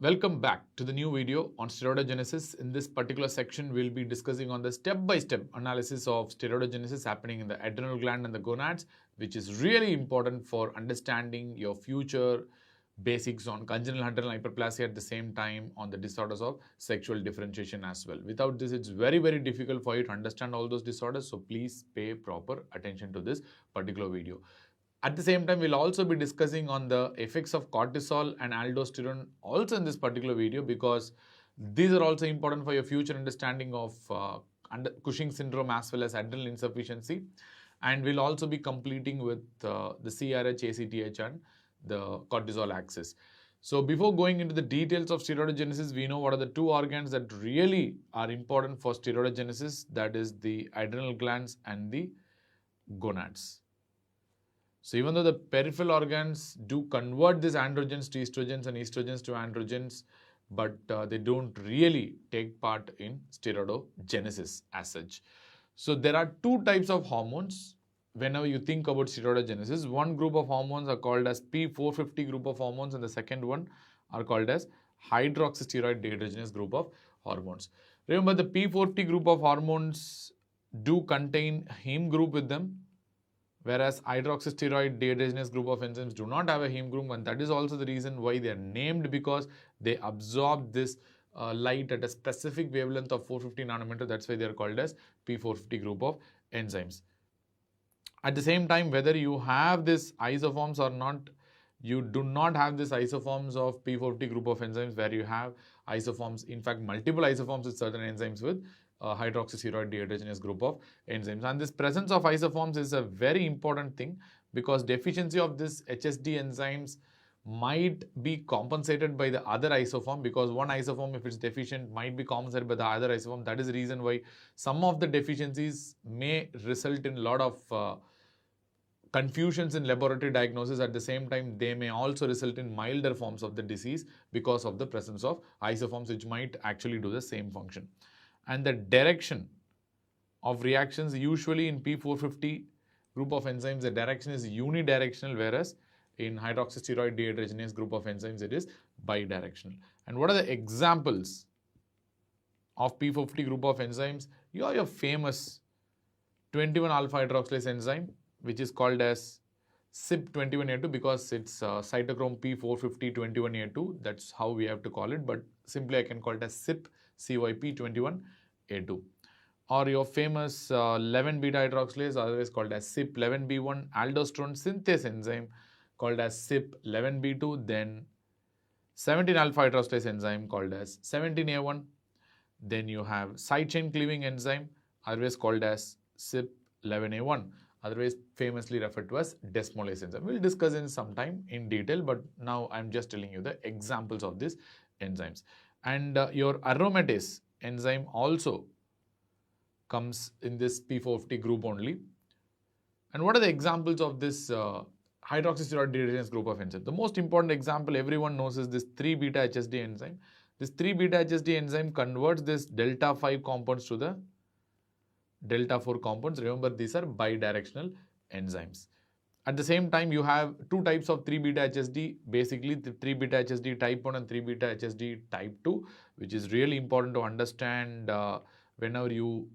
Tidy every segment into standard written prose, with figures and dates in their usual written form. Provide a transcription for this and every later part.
Welcome back to the new video on steroidogenesis. In this particular section, we'll be discussing on the step-by-step analysis of steroidogenesis happening in the adrenal gland and the gonads, which is really important for understanding your future basics on congenital adrenal hyperplasia, at the same time on the disorders of sexual differentiation as well. Without this, it's very difficult for you to understand all those disorders, so please pay proper attention to this particular video. At the same time, we'll also be discussing on the effects of cortisol and aldosterone also in this particular video, because these are also important for your future understanding of Cushing syndrome as well as adrenal insufficiency. And we'll also be completing with the CRH, ACTH and the cortisol axis. So before going into the details of steroidogenesis, we know what are the two organs that really are important for steroidogenesis, that is the adrenal glands and the gonads. So even though the peripheral organs do convert these androgens to estrogens and estrogens to androgens, but they don't really take part in steroidogenesis as such. So there are two types of hormones whenever you think about steroidogenesis. One group of hormones are called as P450 group of hormones, and the second one are called as hydroxysteroid dehydrogenase group of hormones. Remember, the P450 group of hormones do contain heme group with them, whereas hydroxysteroid dehydrogenase group of enzymes do not have a heme group, and that is also the reason why they are named, because they absorb this light at a specific wavelength of 450 nanometer. That's why they are called as P450 group of enzymes. At the same time, whether you have this isoforms or not, you do not have this isoforms of P450 group of enzymes, where you have isoforms, in fact multiple isoforms with certain enzymes with hydroxysteroid dehydrogenase group of enzymes. And this presence of isoforms is a very important thing, because deficiency of this HSD enzymes might be compensated by the other isoform, because one isoform, if it's deficient, might be compensated by the other isoform. That is the reason why some of the deficiencies may result in a lot of confusions in laboratory diagnosis. At the same time, they may also result in milder forms of the disease because of the presence of isoforms, which might actually do the same function. And the direction of reactions, usually in P450 group of enzymes, the direction is unidirectional, whereas in hydroxysteroid dehydrogenase group of enzymes, it is bidirectional. And what are the examples of P450 group of enzymes? You have your famous 21 alpha hydroxylase enzyme, which is called as CYP21A2, because it's cytochrome P450-21A2. That's how we have to call it, but simply I can call it as CYP21A2. Or your famous 11 beta hydroxylase, otherwise called as CYP11B1 aldosterone synthase enzyme, called as CYP11B2. Then 17 alpha hydroxylase enzyme called as 17A1. Then you have side chain cleaving enzyme, otherwise called as CYP11A1, otherwise famously referred to as desmolase enzyme. We'll discuss in some time in detail, but now I'm just telling you the examples of these enzymes. And your aromatase enzyme also comes in this P450 group only. And what are the examples of this hydroxysteroid dehydrogenase group of enzymes? The most important example everyone knows is this 3-beta HSD enzyme. This 3-beta HSD enzyme converts this delta 5 compounds to the delta 4 compounds. Remember, these are bidirectional enzymes. At the same time, you have two types of 3-beta HSD, basically the 3-beta HSD type 1 and 3-beta HSD type 2, which is really important to understand whenever you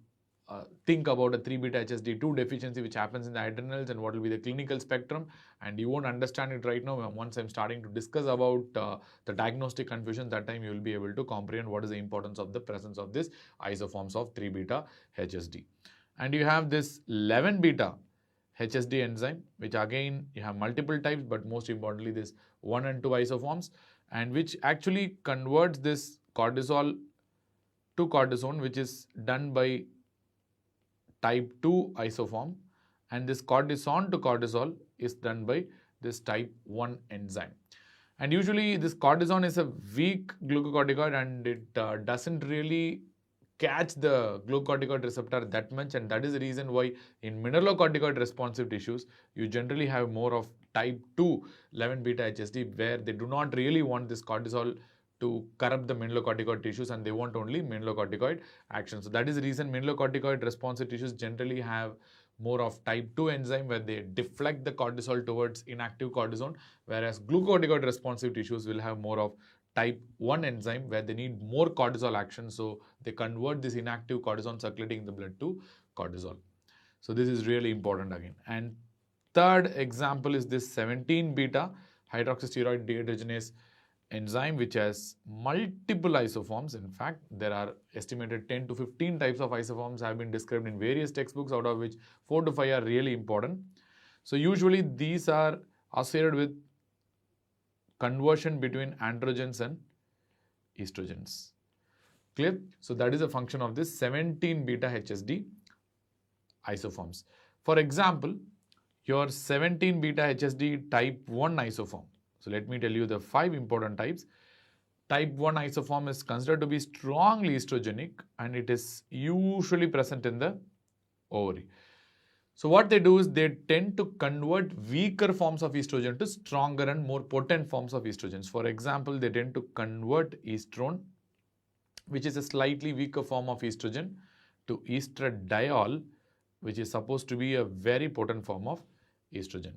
think about a 3-beta HSD2 deficiency which happens in the adrenals, and what will be the clinical spectrum. And you won't understand it right now. Once I'm starting to discuss about the diagnostic confusion, that time you will be able to comprehend what is the importance of the presence of this isoforms of 3-beta HSD. And you have this 11-beta HSD enzyme, which again you have multiple types, but most importantly this 1 and 2 isoforms, and which actually converts this cortisol to cortisone, which is done by type 2 isoform, and this cortisone to cortisol is done by this type 1 enzyme. And usually this cortisone is a weak glucocorticoid, and it doesn't really catch the glucocorticoid receptor that much, and that is the reason why in mineralocorticoid responsive tissues you generally have more of type 2 11 beta HSD, where they do not really want this cortisol to corrupt the mineralocorticoid tissues, and they want only mineralocorticoid action. So that is the reason mineralocorticoid responsive tissues generally have more of type 2 enzyme, where they deflect the cortisol towards inactive cortisone, whereas glucocorticoid responsive tissues will have more of type 1 enzyme where they need more cortisol action. So they convert this inactive cortisol circulating in the blood to cortisol. So this is really important again. And third example is this 17 beta hydroxysteroid dehydrogenase enzyme, which has multiple isoforms. In fact, there are estimated 10 to 15 types of isoforms have been described in various textbooks, out of which 4 to 5 are really important. So usually these are associated with conversion between androgens and estrogens. Clear? So that is a function of this 17 beta HSD isoforms. For example, your 17 beta HSD type 1 isoform. So let me tell you the 5 important types. Type 1 isoform is considered to be strongly estrogenic and it is usually present in the ovary. So what they do is they tend to convert weaker forms of estrogen to stronger and more potent forms of estrogens. For example, they tend to convert estrone, which is a slightly weaker form of estrogen, to estradiol, which is supposed to be a very potent form of estrogen.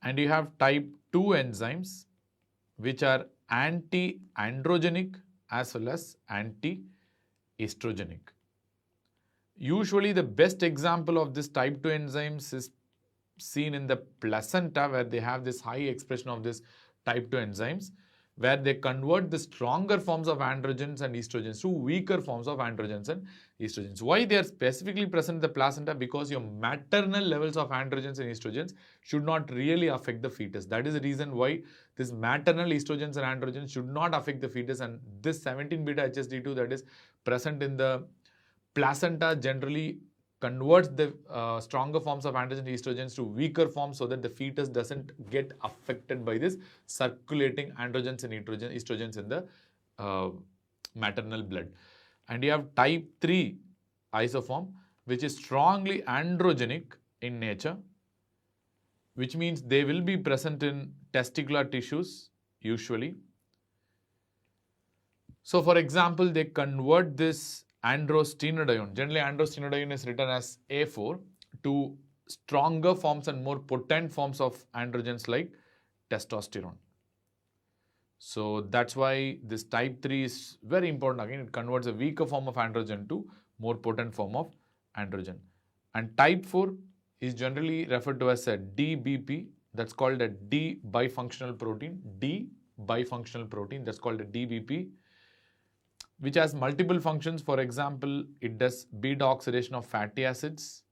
And you have type 2 enzymes, which are anti-androgenic as well as anti-estrogenic. Usually the best example of this type 2 enzymes is seen in the placenta, where they have this high expression of this type 2 enzymes, where they convert the stronger forms of androgens and estrogens to weaker forms of androgens and estrogens. Why they are specifically present in the placenta? Because your maternal levels of androgens and estrogens should not really affect the fetus. That is the reason why this maternal estrogens and androgens should not affect the fetus, and this 17 beta HSD2 that is present in the placenta generally converts the stronger forms of androgen and estrogens to weaker forms so that the fetus doesn't get affected by this circulating androgens and estrogens in the maternal blood. And you have type 3 isoform, which is strongly androgenic in nature, which means they will be present in testicular tissues usually. So for example, they convert this androstenedione, generally androstenedione is written as A4, to stronger forms and more potent forms of androgens like testosterone. So that's why this type 3 is very important. Again, it converts a weaker form of androgen to more potent form of androgen. And type 4 is generally referred to as a DBP, that's called a D bifunctional protein, D bifunctional protein, that's called a DBP, which has multiple functions. For example, it does beta oxidation of fatty acids.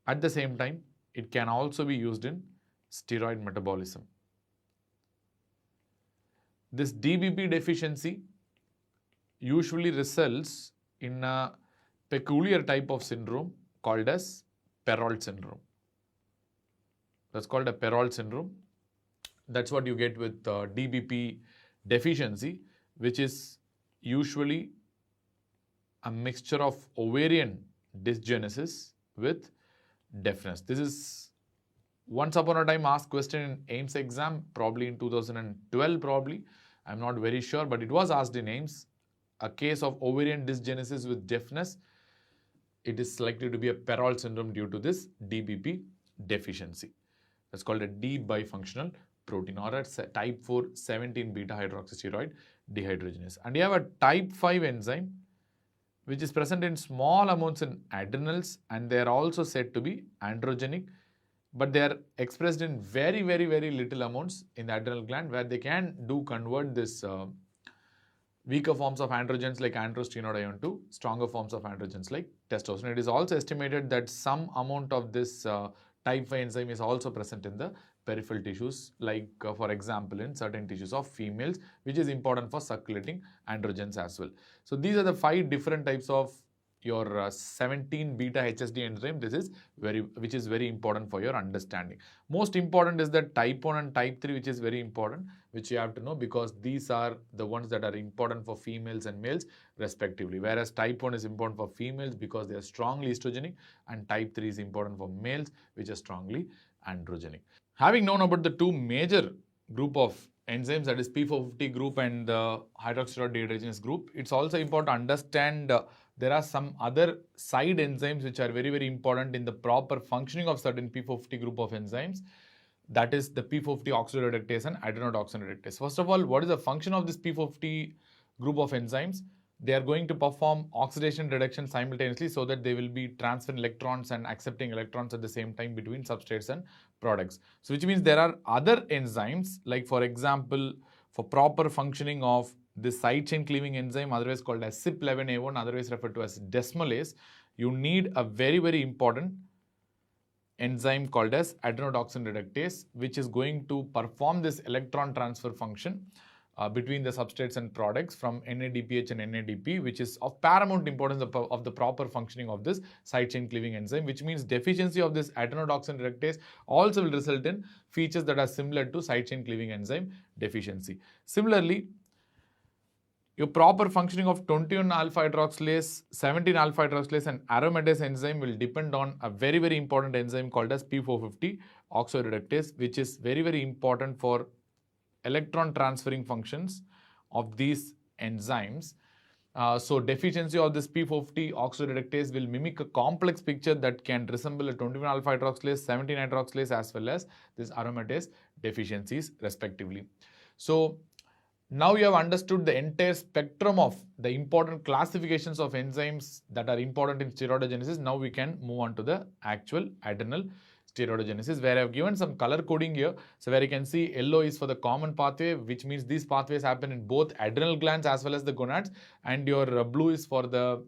At the same time, it can also be used in steroid metabolism. This DBP deficiency usually results in a peculiar type of syndrome called as Perrault syndrome. That's called a Perrault syndrome. That's what you get with DBP deficiency, which is usually a mixture of ovarian dysgenesis with deafness. This is once upon a time asked question in AIMS exam, probably in 2012 probably. I'm not very sure, but it was asked in AIMS. A case of ovarian dysgenesis with deafness, it is likely to be a Perrault syndrome due to this DBP deficiency. That's called a D bifunctional protein, or a type 4 17 beta hydroxysteroid dehydrogenase. And you have a type 5 enzyme which is present in small amounts in adrenals, and they are also said to be androgenic, but they are expressed in very little amounts in the adrenal gland, where they can convert this weaker forms of androgens like androstenedione to stronger forms of androgens like testosterone. It is also estimated that some amount of this type 5 enzyme is also present in the peripheral tissues, like for example in certain tissues of females, which is important for circulating androgens as well. So these are the 5 different types of your 17 beta HSD enzyme. This is which is very important for your understanding. Most important is the type 1 and type 3, which is very important, which you have to know, because these are the ones that are important for females and males respectively. Whereas type 1 is important for females because they are strongly estrogenic, and type 3 is important for males, which are strongly androgenic. Having known about the 2 major group of enzymes, that is P450 group and the hydroxysteroid dehydrogenase group, it's also important to understand there are some other side enzymes which are very important in the proper functioning of certain P450 group of enzymes. that is the P450 oxidoreductase and adenotoxin reductase. First of all, what is the function of this P450 group of enzymes? They are going to perform oxidation reduction simultaneously so that they will be transferring electrons and accepting electrons at the same time between substrates and products. So which means there are other enzymes, like for example, for proper functioning of this side chain cleaving enzyme, otherwise called as CYP11A1, otherwise referred to as desmolase, you need a very, very important enzyme called as adenotoxin reductase, which is going to perform this electron transfer function between the substrates and products from NADPH and NADP, which is of paramount importance of the proper functioning of this side chain cleaving enzyme, which means deficiency of this adenotoxin reductase also will result in features that are similar to side chain cleaving enzyme deficiency. Similarly, your proper functioning of 21 alpha hydroxylase, 17 alpha hydroxylase and aromatase enzyme will depend on a very, very important enzyme called as P450 oxidoreductase, which is very, very important for electron transferring functions of these enzymes. So deficiency of this P450 oxidoreductase will mimic a complex picture that can resemble a 21 alpha hydroxylase, 17 hydroxylase as well as this aromatase deficiencies respectively. So now you have understood the entire spectrum of the important classifications of enzymes that are important in steroidogenesis. Now we can move on to the actual adrenal steroidogenesis, where I have given some color coding here. So where you can see yellow is for the common pathway, which means these pathways happen in both adrenal glands as well as the gonads, and your blue is for the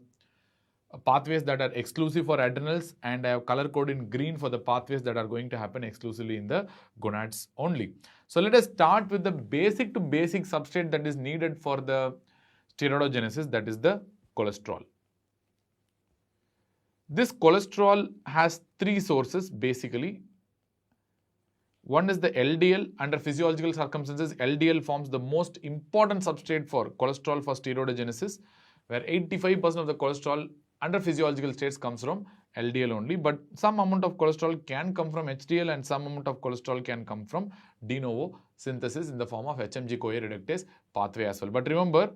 pathways that are exclusive for adrenals, and I have color coded in green for the pathways that are going to happen exclusively in the gonads only. So let us start with the basic to basic substrate that is needed for the steroidogenesis, that is the cholesterol. This cholesterol has three sources basically. One is the LDL. Under physiological circumstances, LDL forms the most important substrate for cholesterol for steroidogenesis, where 85% of the cholesterol under physiological states comes from LDL only, but some amount of cholesterol can come from HDL and some amount of cholesterol can come from de novo synthesis in the form of HMG-CoA reductase pathway as well. But remember,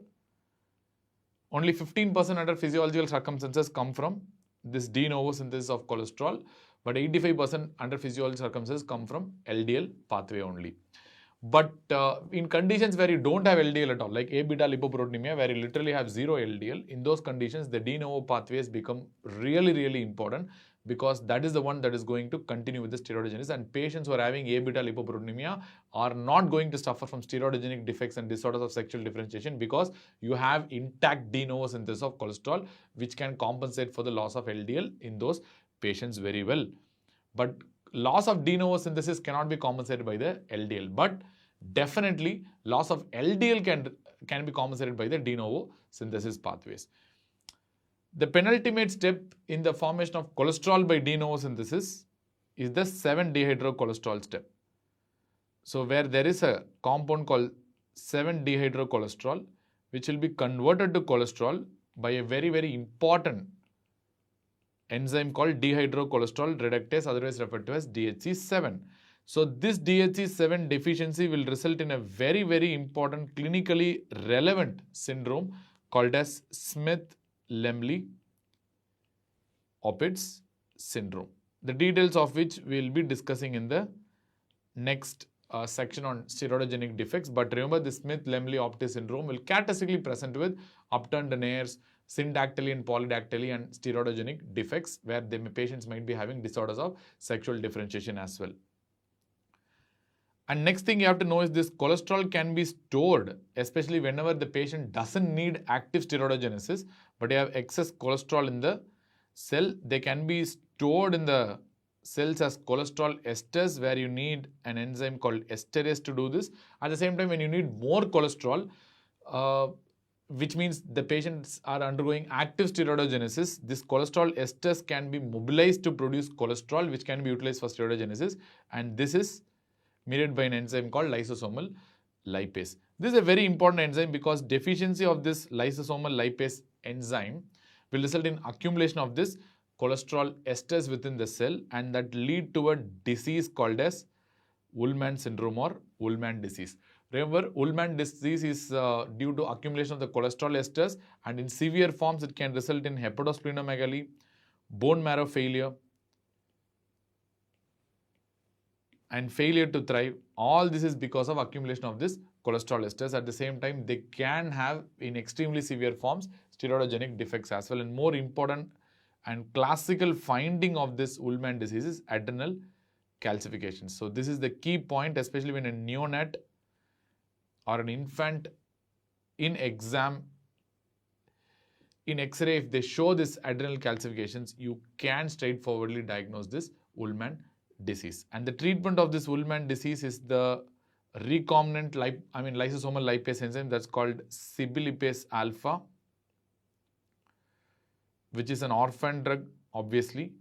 only 15% under physiological circumstances come from this de novo synthesis of cholesterol, but 85% under physiological circumstances come from LDL pathway only. But in conditions where you don't have LDL at all, like A beta lipoproteinemia, where you literally have zero LDL, in those conditions, the de novo pathways become really, really important, because that is the one that is going to continue with the steroidogenesis. And patients who are having A beta lipoproteinemia are not going to suffer from steroidogenic defects and disorders of sexual differentiation, because you have intact de novo synthesis of cholesterol, which can compensate for the loss of LDL in those patients very well. But loss of de novo synthesis cannot be compensated by the LDL, but definitely loss of LDL can be compensated by the de novo synthesis pathways. The penultimate step in the formation of cholesterol by de novo synthesis is the 7-dehydrocholesterol step. So where there is a compound called 7-dehydrocholesterol, which will be converted to cholesterol by a very, very important enzyme called dehydrocholesterol reductase, otherwise referred to as DHC7. So this DHC7 deficiency will result in a very, very important clinically relevant syndrome called as Smith-Lemli-Opitz syndrome, the details of which we will be discussing in the next section on steroidogenic defects. But remember, the Smith-Lemli-Opitz syndrome will characteristically present with upturned nares, syndactyly and polydactyly, and steroidogenic defects, where the patients might be having disorders of sexual differentiation as well. And next thing you have to know is this cholesterol can be stored, especially whenever the patient doesn't need active steroidogenesis, but you have excess cholesterol in the cell. They can be stored in the cells as cholesterol esters, where you need an enzyme called esterase to do this. At the same time, when you need more cholesterol, which means the patients are undergoing active steroidogenesis, this cholesterol esters can be mobilized to produce cholesterol, which can be utilized for steroidogenesis, and this is mediated by an enzyme called lysosomal lipase. This is a very important enzyme because deficiency of this lysosomal lipase enzyme will result in accumulation of this cholesterol esters within the cell, and that lead to a disease called as Ullmann syndrome or Ullmann disease. Remember, Ullmann disease is due to accumulation of the cholesterol esters, and in severe forms it can result in hepatosplenomegaly, bone marrow failure, and failure to thrive. All this is because of accumulation of this cholesterol esters. At the same time, they can have, in extremely severe forms, steroidogenic defects as well. And more important and classical finding of this Ullmann disease is adrenal calcification. So this is the key point, especially when a neonate or an infant in exam, in X-ray, if they show this adrenal calcifications, you can straightforwardly diagnose this Ullmann disease. And the treatment of this Ullmann disease is the recombinant lysosomal lipase enzyme that's called sibyllipase alpha, which is an orphan drug, obviously.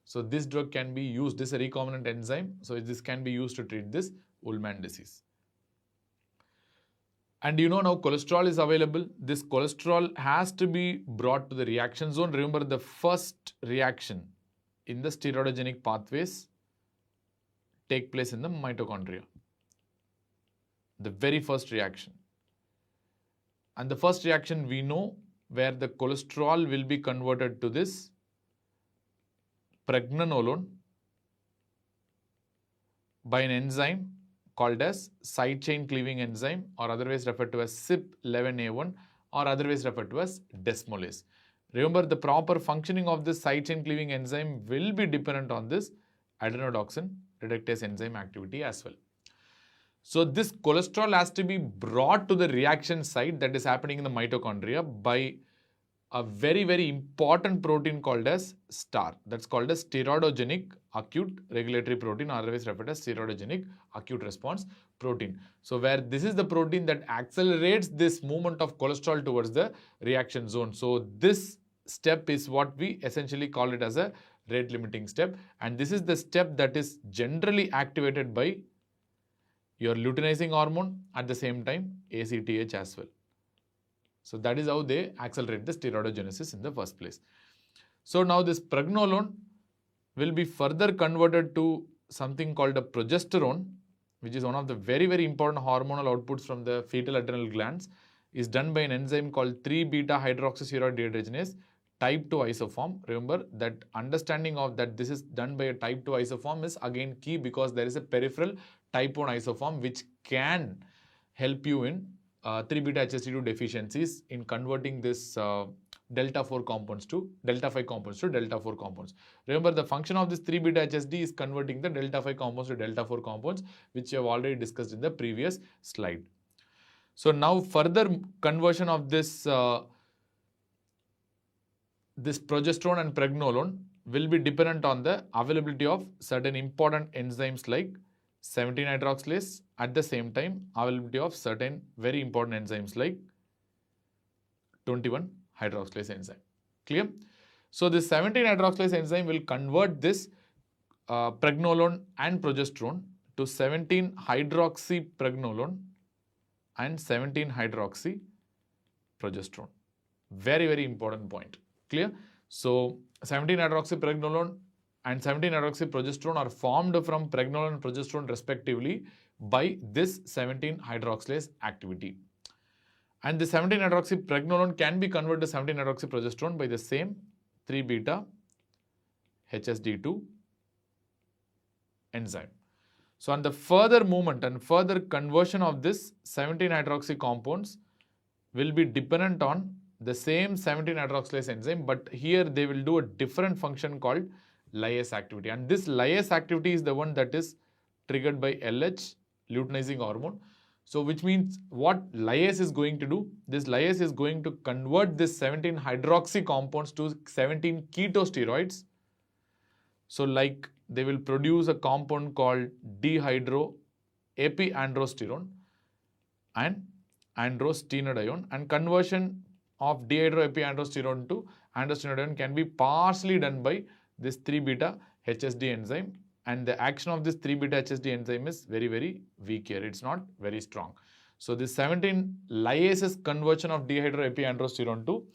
So this drug can be used, this is a recombinant enzyme, so this can be used to treat this Ullmann disease. And you know now cholesterol is available. This cholesterol has to be brought to the reaction zone. Remember, the first reaction in the steroidogenic pathways take place in the mitochondria. The very first reaction. And the first reaction we know, where the cholesterol will be converted to this pregnenolone by an enzyme called as side chain cleaving enzyme, or otherwise referred to as CYP11A1, or otherwise referred to as desmolase. Remember, the proper functioning of this side chain cleaving enzyme will be dependent on this adrenodoxin reductase enzyme activity as well. So this cholesterol has to be brought to the reaction site that is happening in the mitochondria by a very, very important protein called as STAR. That's called as steroidogenic acute regulatory protein, or otherwise referred as steroidogenic acute response protein. So where this is the protein that accelerates this movement of cholesterol towards the reaction zone. So this step is what we essentially call it as a rate limiting step. And this is the step that is generally activated by your luteinizing hormone, at the same time ACTH as well. So that is how they accelerate the steroidogenesis in the first place. So now this pregnenolone will be further converted to something called a progesterone, which is one of the very, very important hormonal outputs from the fetal adrenal glands, is done by an enzyme called 3-beta-hydroxysteroid dehydrogenase type 2 isoform. Remember that understanding of that this is done by a type 2 isoform is again key, because there is a peripheral type 1 isoform which can help you in 3-beta-HSD2 deficiencies in converting this delta 4 compounds to delta 5 compounds to delta 4 compounds. Remember, the function of this 3-beta-HSD is converting the delta 5 compounds to delta 4 compounds, which you have already discussed in the previous slide. So now further conversion of this this progesterone and pregnenolone will be dependent on the availability of certain important enzymes like 17-hydroxylase, at the same time availability of certain very important enzymes like 21-hydroxylase enzyme. Clear? So this 17-hydroxylase enzyme will convert this pregnenolone and progesterone to 17-hydroxypregnenolone and 17-hydroxyprogesterone. Very, very important point. Clear? So 17-hydroxypregnenolone and 17-hydroxyprogesterone are formed from pregnenolone and progesterone respectively by this 17-hydroxylase activity. And the 17-hydroxypregnenolone can be converted to 17-hydroxyprogesterone by the same 3-beta-HSD2 enzyme. So on the further movement and further conversion of this 17-hydroxy compounds will be dependent on the same 17-hydroxylase enzyme, but here they will do a different function called lyase activity. And this lyase activity is the one that is triggered by LH, luteinizing hormone. So which means what lyase is going to do? This lyase is going to convert this 17-hydroxy compounds to 17 ketosteroids. So like they will produce a compound called dehydroepiandrosterone and androstenedione, and conversion of dehydroepiandrosterone to androstenedione can be partially done by this 3-beta-HSD enzyme, and the action of this 3-beta-HSD enzyme is very, very weak here. It's not very strong. So this 17 lyases conversion of dehydroepiandrosterone to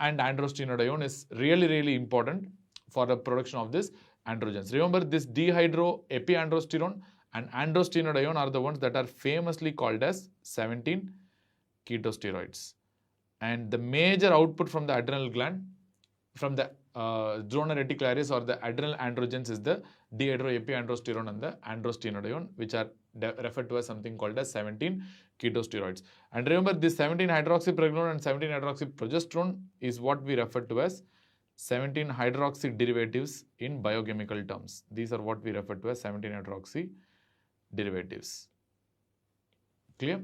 and androstenedione is really, really important for the production of this androgens. Remember, this dehydroepiandrosterone and androstenedione are the ones that are famously called as 17 ketosteroids. And the major output from the adrenal gland, from the zona reticularis or the adrenal androgens is the dehydroepiandrosterone and the androstenedione, which are referred to as something called as 17 ketosteroids. And remember, this 17-hydroxypregnenolone and 17-hydroxyprogesterone is what we refer to as 17-hydroxy derivatives in biochemical terms. These are what we refer to as 17-hydroxy derivatives. Clear?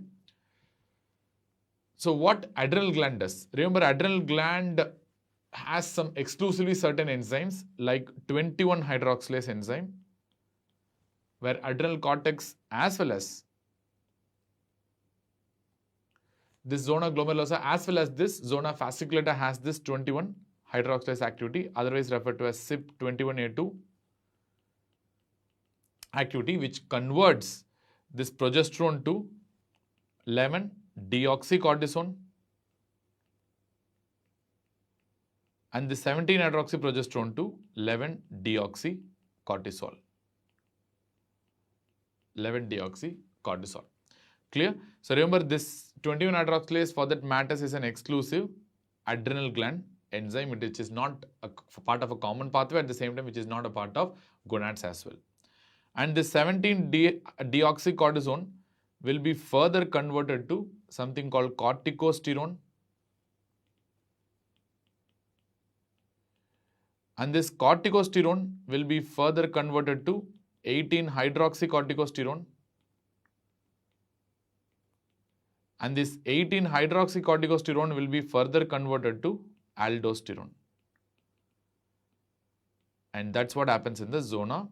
So what adrenal gland does? Remember, adrenal gland has some exclusively certain enzymes like 21-hydroxylase enzyme, where adrenal cortex as well as this zona glomerulosa as well as this zona fasciculata has this 21-hydroxylase activity, otherwise referred to as CYP21A2 activity, which converts this progesterone to 11-deoxycortisone and the 17-hydroxyprogesterone to 11-deoxycortisol. 11-deoxycortisol. Clear? So remember, this 21-hydroxylase for that matters is an exclusive adrenal gland enzyme, which is not a part of a common pathway, at the same time which is not a part of gonads as well. And this 17-deoxycortisone will be further converted to something called corticosterone. And this corticosterone will be further converted to 18-hydroxycorticosterone. And this 18-hydroxycorticosterone will be further converted to aldosterone. And that's what happens in the zona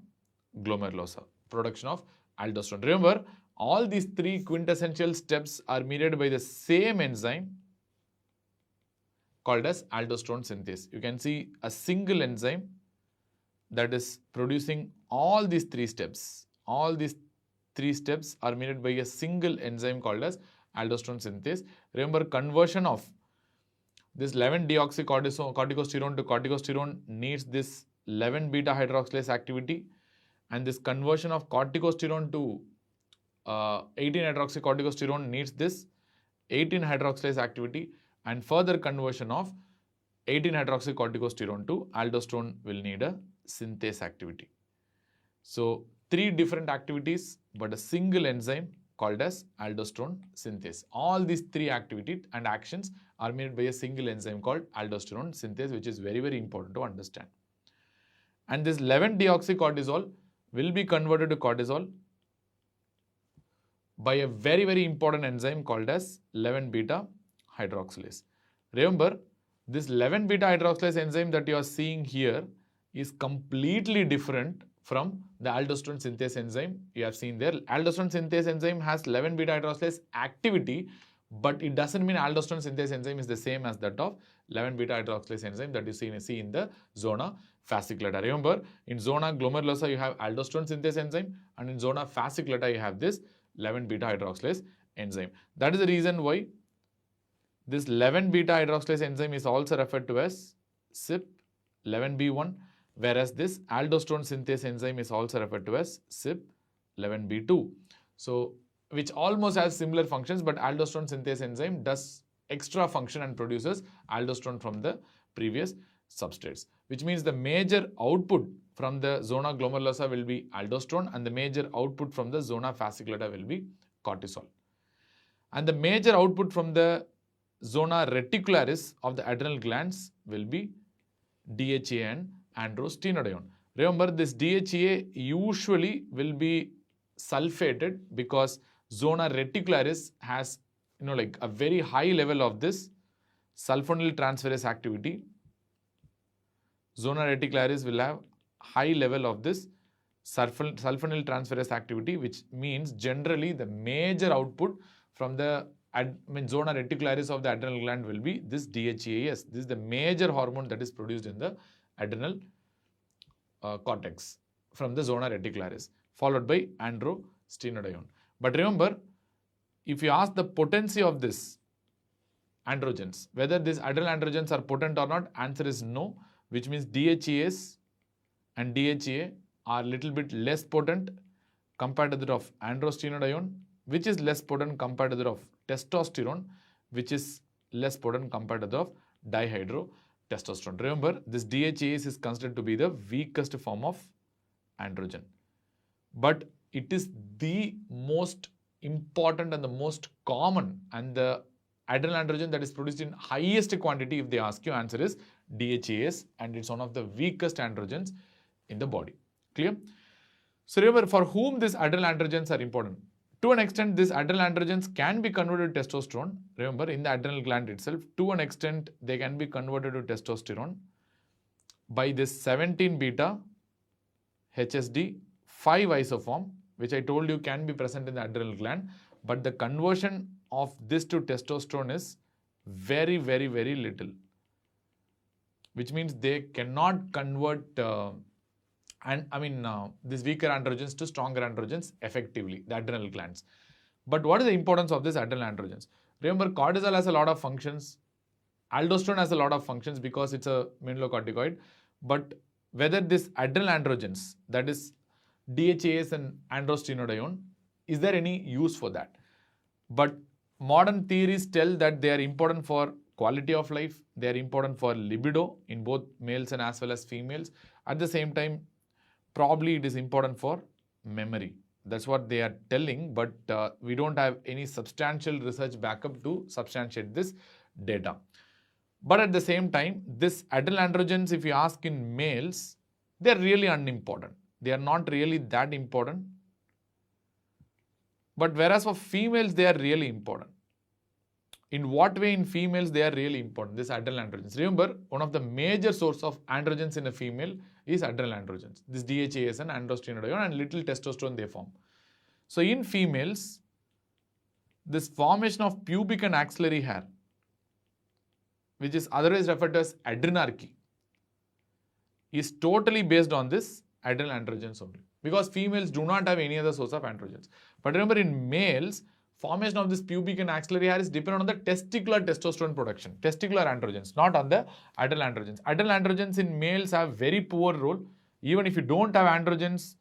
glomerulosa, production of aldosterone. Remember, all these three quintessential steps are mediated by the same enzyme called as aldosterone synthase. You can see a single enzyme that is producing all these three steps. All these three steps are mediated by a single enzyme called as aldosterone synthase. Remember, conversion of this 11-deoxycorticosterone to corticosterone needs this 11-beta-hydroxylase activity, and this conversion of corticosterone to 18-hydroxycorticosterone needs this 18-hydroxylase activity, and further conversion of 18-hydroxycorticosterone to aldosterone will need a synthase activity. So, three different activities but a single enzyme called as aldosterone synthase. All these three activities and actions are made by a single enzyme called aldosterone synthase, which is very, very important to understand. And this 11-deoxycortisol will be converted to cortisol by a very, very important enzyme called as 11-beta-hydroxylase. Remember, this 11-beta-hydroxylase enzyme that you are seeing here is completely different from the aldosterone synthase enzyme you have seen there. Aldosterone synthase enzyme has 11-beta-hydroxylase activity, but it doesn't mean aldosterone synthase enzyme is the same as that of 11-beta-hydroxylase enzyme that you see in the zona fasciculata. Remember, in zona glomerulosa you have aldosterone synthase enzyme, and in zona fasciculata you have this 11-beta-hydroxylase enzyme. That is the reason why this 11-beta-hydroxylase enzyme is also referred to as CYP11B1, whereas this aldosterone synthase enzyme is also referred to as CYP11B2. So, which almost has similar functions, but aldosterone synthase enzyme does extra function and produces aldosterone from the previous substrates, which means the major output from the zona glomerulosa will be aldosterone, and the major output from the zona fasciculata will be cortisol. And the major output from the zona reticularis of the adrenal glands will be DHA and androstenedione. Remember, this DHA usually will be sulfated because zona reticularis has like a very high level of this sulfonyl transferase activity. Zona reticularis will have high level of this sulfonyl transferase activity, which means generally the major output from the zona reticularis of the adrenal gland will be this DHEAS. This is the major hormone that is produced in the adrenal cortex from the zona reticularis, followed by androstenedione. But remember, if you ask the potency of this androgens, whether these adrenal androgens are potent or not, answer is no, which means DHEAS and DHEA are little bit less potent compared to that of androstenedione, which is less potent compared to that of testosterone, which is less potent compared to that of dihydrotestosterone. testosterone. Remember, this DHEAS is considered to be the weakest form of androgen. But it is the most important and the most common, and the adrenal androgen that is produced in highest quantity, if they ask you, answer is DHEAS, and it's one of the weakest androgens in the body. Clear? So remember, for whom these adrenal androgens are important? To an extent, these adrenal androgens can be converted to testosterone. Remember, in the adrenal gland itself, to an extent, they can be converted to testosterone by this 17-beta HSD 5 isoform, which I told you can be present in the adrenal gland, but the conversion of this to testosterone is very, very, very little, which means they cannot convert these weaker androgens to stronger androgens effectively, the adrenal glands. But what is the importance of this adrenal androgens? Remember, cortisol has a lot of functions. Aldosterone has a lot of functions because it's a mineralocorticoid. But whether this adrenal androgens, that is DHEAS and androstenedione, is there any use for that? But modern theories tell that they are important for quality of life, they are important for libido in both males and as well as females. At the same time, probably it is important for memory. That's what they are telling, but we don't have any substantial research backup to substantiate this data. But at the same time, this adrenal androgens, if you ask in males, they are really unimportant. They are not really that important. But whereas for females, they are really important. In what way in females they are really important? This adrenal androgens. Remember, one of the major source of androgens in a female is adrenal androgens. This DHEAS and androstenedione and little testosterone they form. So in females, this formation of pubic and axillary hair, which is otherwise referred to as adrenarche, is totally based on this adrenal androgens only. Because females do not have any other source of androgens. But remember, in males, formation of this pubic and axillary hair is dependent on the testicular testosterone production, testicular androgens, not on the adrenal androgens. Adrenal androgens in males have very poor role. Even if you don't have androgens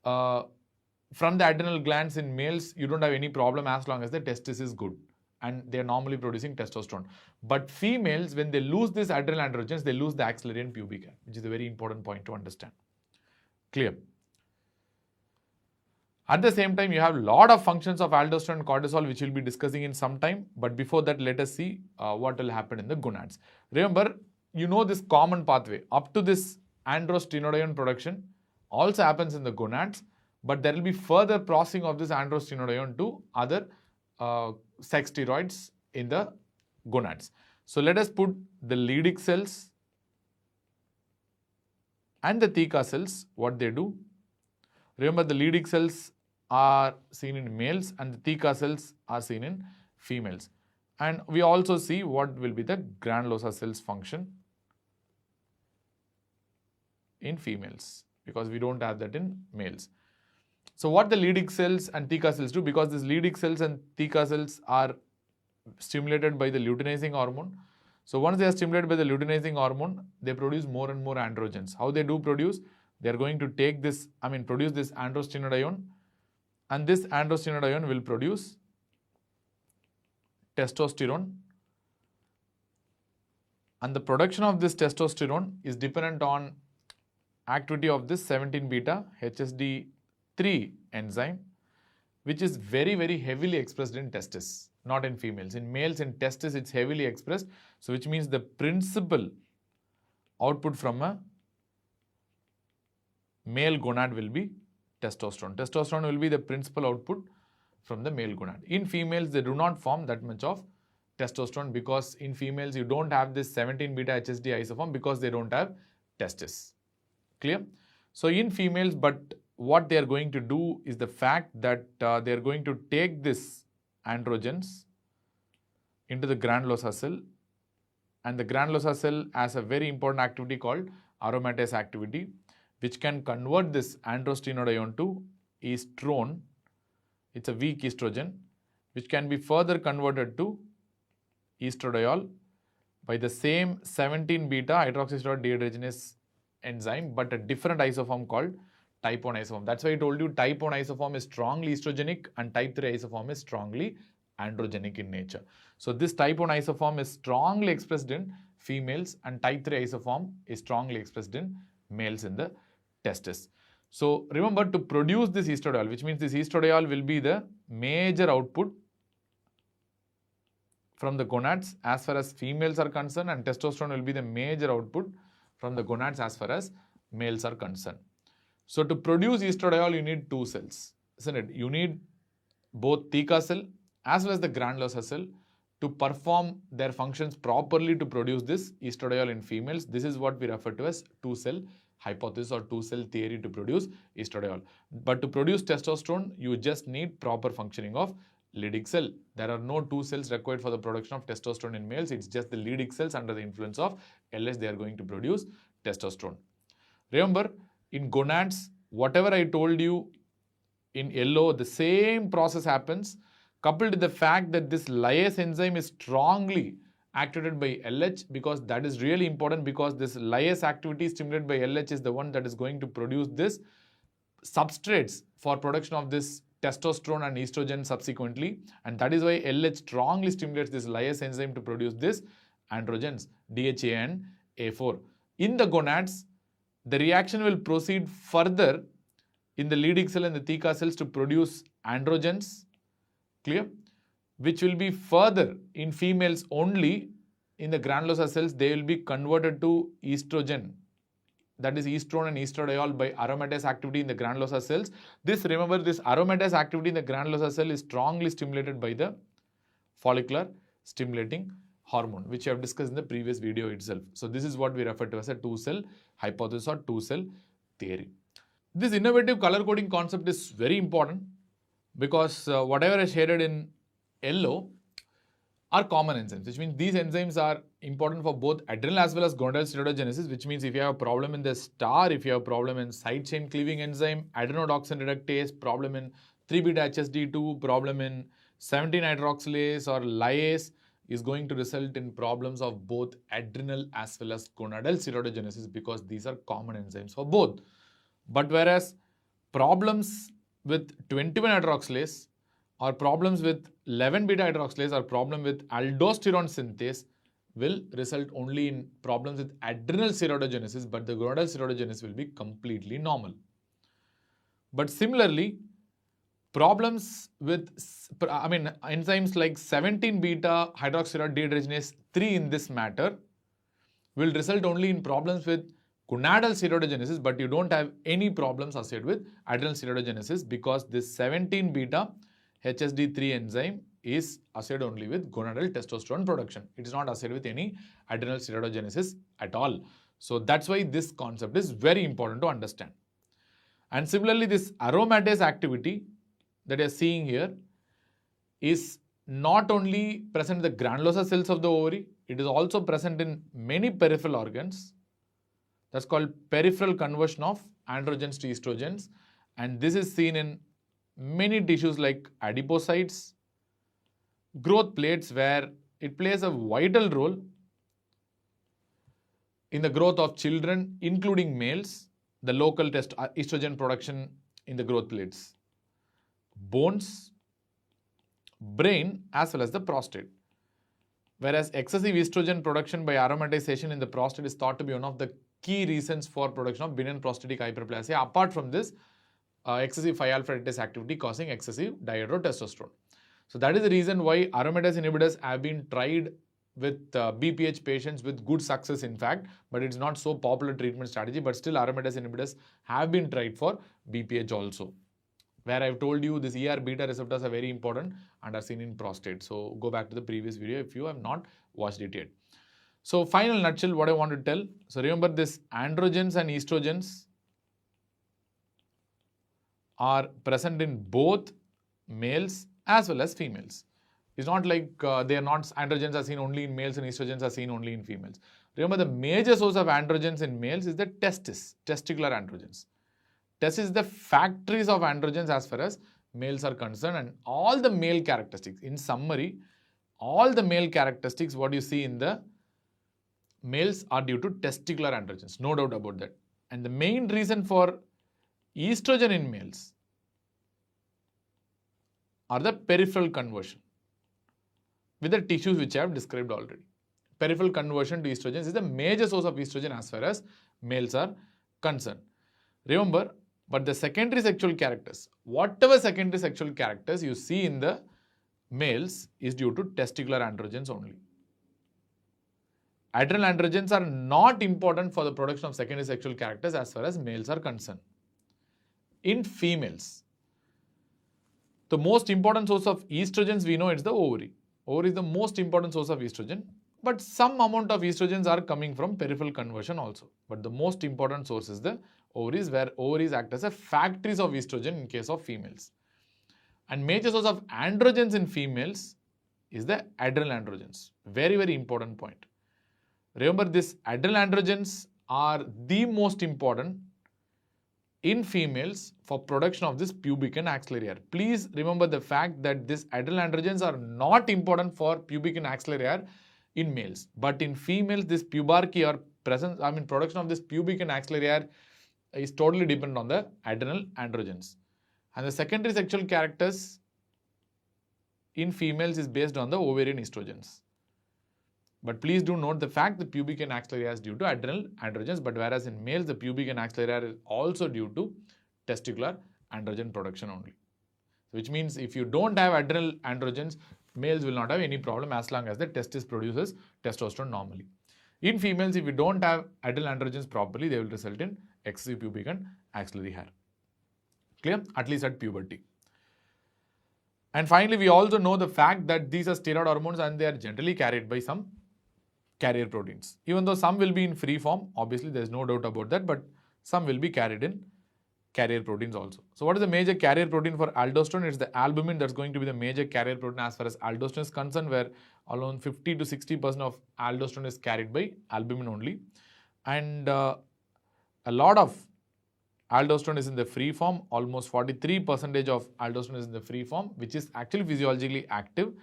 from the adrenal glands in males, you don't have any problem as long as the testis is good and they are normally producing testosterone. But females, when they lose this adrenal androgens, they lose the axillary and pubic hair, which is a very important point to understand. Clear? At the same time, you have a lot of functions of aldosterone and cortisol, which we'll be discussing in some time. But before that, let us see what will happen in the gonads. Remember, you know this common pathway. Up to this androstenedione production also happens in the gonads, but there will be further processing of this androstenedione to other sex steroids in the gonads. So let us put the Leydig cells and the theca cells, what they do. Remember, the Leydig cells are seen in males and the theca cells are seen in females. And we also see what will be the granulosa cells function in females, because we don't have that in males. So what the Leydig cells and theca cells do, because these Leydig cells and theca cells are stimulated by the luteinizing hormone. So once they are stimulated by the luteinizing hormone, they produce more and more androgens. How they do produce? They are going to take this, produce this androstenedione, and this androstenedione will produce testosterone. And the production of this testosterone is dependent on activity of this 17-beta HSD3 enzyme, which is very, very heavily expressed in testis, not in females. In males, in testis, it's heavily expressed. So which means the principal output from a male gonad will be testosterone. Testosterone will be the principal output from the male gonad. In females, they do not form that much of testosterone, because in females, you don't have this 17-beta HSD isoform because they don't have testis. Clear? So in females, but what they are going to do is the fact that they are going to take this androgens into the granulosa cell, and the granulosa cell has a very important activity called aromatase activity, which can convert this androstenedione to estrone. It's a weak estrogen, which can be further converted to estradiol by the same 17-beta hydroxysteroid dehydrogenase enzyme, but a different isoform called type 1 isoform. That's why I told you type 1 isoform is strongly estrogenic and type 3 isoform is strongly androgenic in nature. So this type 1 isoform is strongly expressed in females, and type 3 isoform is strongly expressed in males in the testis. So remember, to produce this estradiol, which means this estradiol will be the major output from the gonads as far as females are concerned, and testosterone will be the major output from the gonads as far as males are concerned. So to produce estradiol, you need two cells, isn't it? You need both theca cell as well as the granulosa cell to perform their functions properly to produce this estradiol in females. This is what we refer to as two-cell hypothesis or two-cell theory to produce estradiol. But to produce testosterone, you just need proper functioning of Leydig cell. There are no two cells required for the production of testosterone in males. It's just the Leydig cells under the influence of LH, they are going to produce testosterone. Remember, in gonads, whatever I told you in yellow, the same process happens, coupled with the fact that this lyase enzyme is strongly activated by LH, because that is really important, because this lyase activity stimulated by LH is the one that is going to produce this substrates for production of this testosterone and estrogen subsequently, and that is why LH strongly stimulates this lyase enzyme to produce this androgens DHA and A4. In the gonads, the reaction will proceed further in the Leydig cell and the theca cells to produce androgens, clear, which will be further in females only. In the granulosa cells, they will be converted to estrogen, that is estrone and estradiol, by aromatase activity in the granulosa cells. Remember, this aromatase activity in the granulosa cell is strongly stimulated by the follicular stimulating hormone, which I have discussed in the previous video itself. So this is what we refer to as a two-cell hypothesis or two-cell theory. This innovative color coding concept is very important, because whatever is shaded in yellow are common enzymes, which means these enzymes are important for both adrenal as well as gonadal steroidogenesis, which means if you have a problem in the star, if you have a problem in side chain cleaving enzyme, adrenodoxin reductase, problem in 3-beta-HSD2, problem in 17-hydroxylase or lyase, is going to result in problems of both adrenal as well as gonadal steroidogenesis, because these are common enzymes for both. But whereas problems with 21-hydroxylase or problems with 11-beta-hydroxylase or problem with aldosterone synthase will result only in problems with adrenal steroidogenesis, but the gonadal steroidogenesis will be completely normal. But similarly, problems with enzymes like 17-beta-hydroxylate dehydrogenase 3 in this matter will result only in problems with gonadal steroidogenesis, but you don't have any problems associated with adrenal steroidogenesis, because this 17-beta-HSD3 enzyme is associated only with gonadal testosterone production. It is not associated with any adrenal steroidogenesis at all. So that's why this concept is very important to understand. And similarly, this aromatase activity that you are seeing here is not only present in the granulosa cells of the ovary, it is also present in many peripheral organs. That's called peripheral conversion of androgens to estrogens, and this is seen in many tissues like adipocytes, growth plates, where it plays a vital role in the growth of children, including males, the local estrogen production in the growth plates, bones, brain, as well as the prostate. Whereas excessive estrogen production by aromatization in the prostate is thought to be one of the key reasons for production of benign prostatic hyperplasia, apart from this excessive 5-alpha reductase activity causing excessive dihydrotestosterone. So that is the reason why aromatase inhibitors have been tried with BPH patients with good success, in fact, but it's not so popular treatment strategy, but still aromatase inhibitors have been tried for BPH also, where I've told you these ER beta receptors are very important and are seen in prostate. So go back to the previous video if you have not watched it yet. So final nutshell, what I want to tell. So remember, this androgens and estrogens are present in both males as well as females. It's not like androgens are seen only in males and estrogens are seen only in females. Remember, the major source of androgens in males is the testis, testicular androgens. Testis is the factories of androgens as far as males are concerned, and all the male characteristics, in summary, all the male characteristics what you see in the males are due to testicular androgens, no doubt about that. And the main reason for estrogen in males are the peripheral conversion with the tissues which I have described already. peripheral conversion to estrogens is the major source of estrogen as far as males are concerned. Remember, but the secondary sexual characters, whatever secondary sexual characters you see in the males is due to testicular androgens only. Adrenal androgens are not important for the production of secondary sexual characters as far as males are concerned. In females, the most important source of estrogens we know is the ovary. Ovary is the most important source of estrogen, but some amount of estrogens are coming from peripheral conversion also. But the most important source is the ovaries, where ovaries act as a factories of estrogen in case of females. And major source of androgens in females is the adrenal androgens. Very, very important point. Remember, these adrenal androgens are the most important in females for production of this pubic and axillary hair. Please remember the fact that these adrenal androgens are not important for pubic and axillary hair in males. But in females, this pubarchy or production of this pubic and axillary hair is totally dependent on the adrenal androgens. And the secondary sexual characters in females is based on the ovarian estrogens. But please do note the fact that pubic and axillary hair is due to adrenal androgens, but whereas in males, the pubic and axillary hair is also due to testicular androgen production only. Which means if you don't have adrenal androgens, males will not have any problem as long as the testis produces testosterone normally. In females, if you don't have adrenal androgens properly, they will result in excessive pubic and axillary hair. Clear? At least at puberty. And finally, we also know the fact that these are steroid hormones and they are generally carried by some carrier proteins. Even though some will be in free form, obviously there is no doubt about that, but some will be carried in carrier proteins also. So what is the major carrier protein for aldosterone? It's the albumin that's going to be the major carrier protein as far as aldosterone is concerned, where around 50 to 60% of aldosterone is carried by albumin only. And a lot of aldosterone is in the free form. Almost 43% of aldosterone is in the free form, which is actually physiologically active.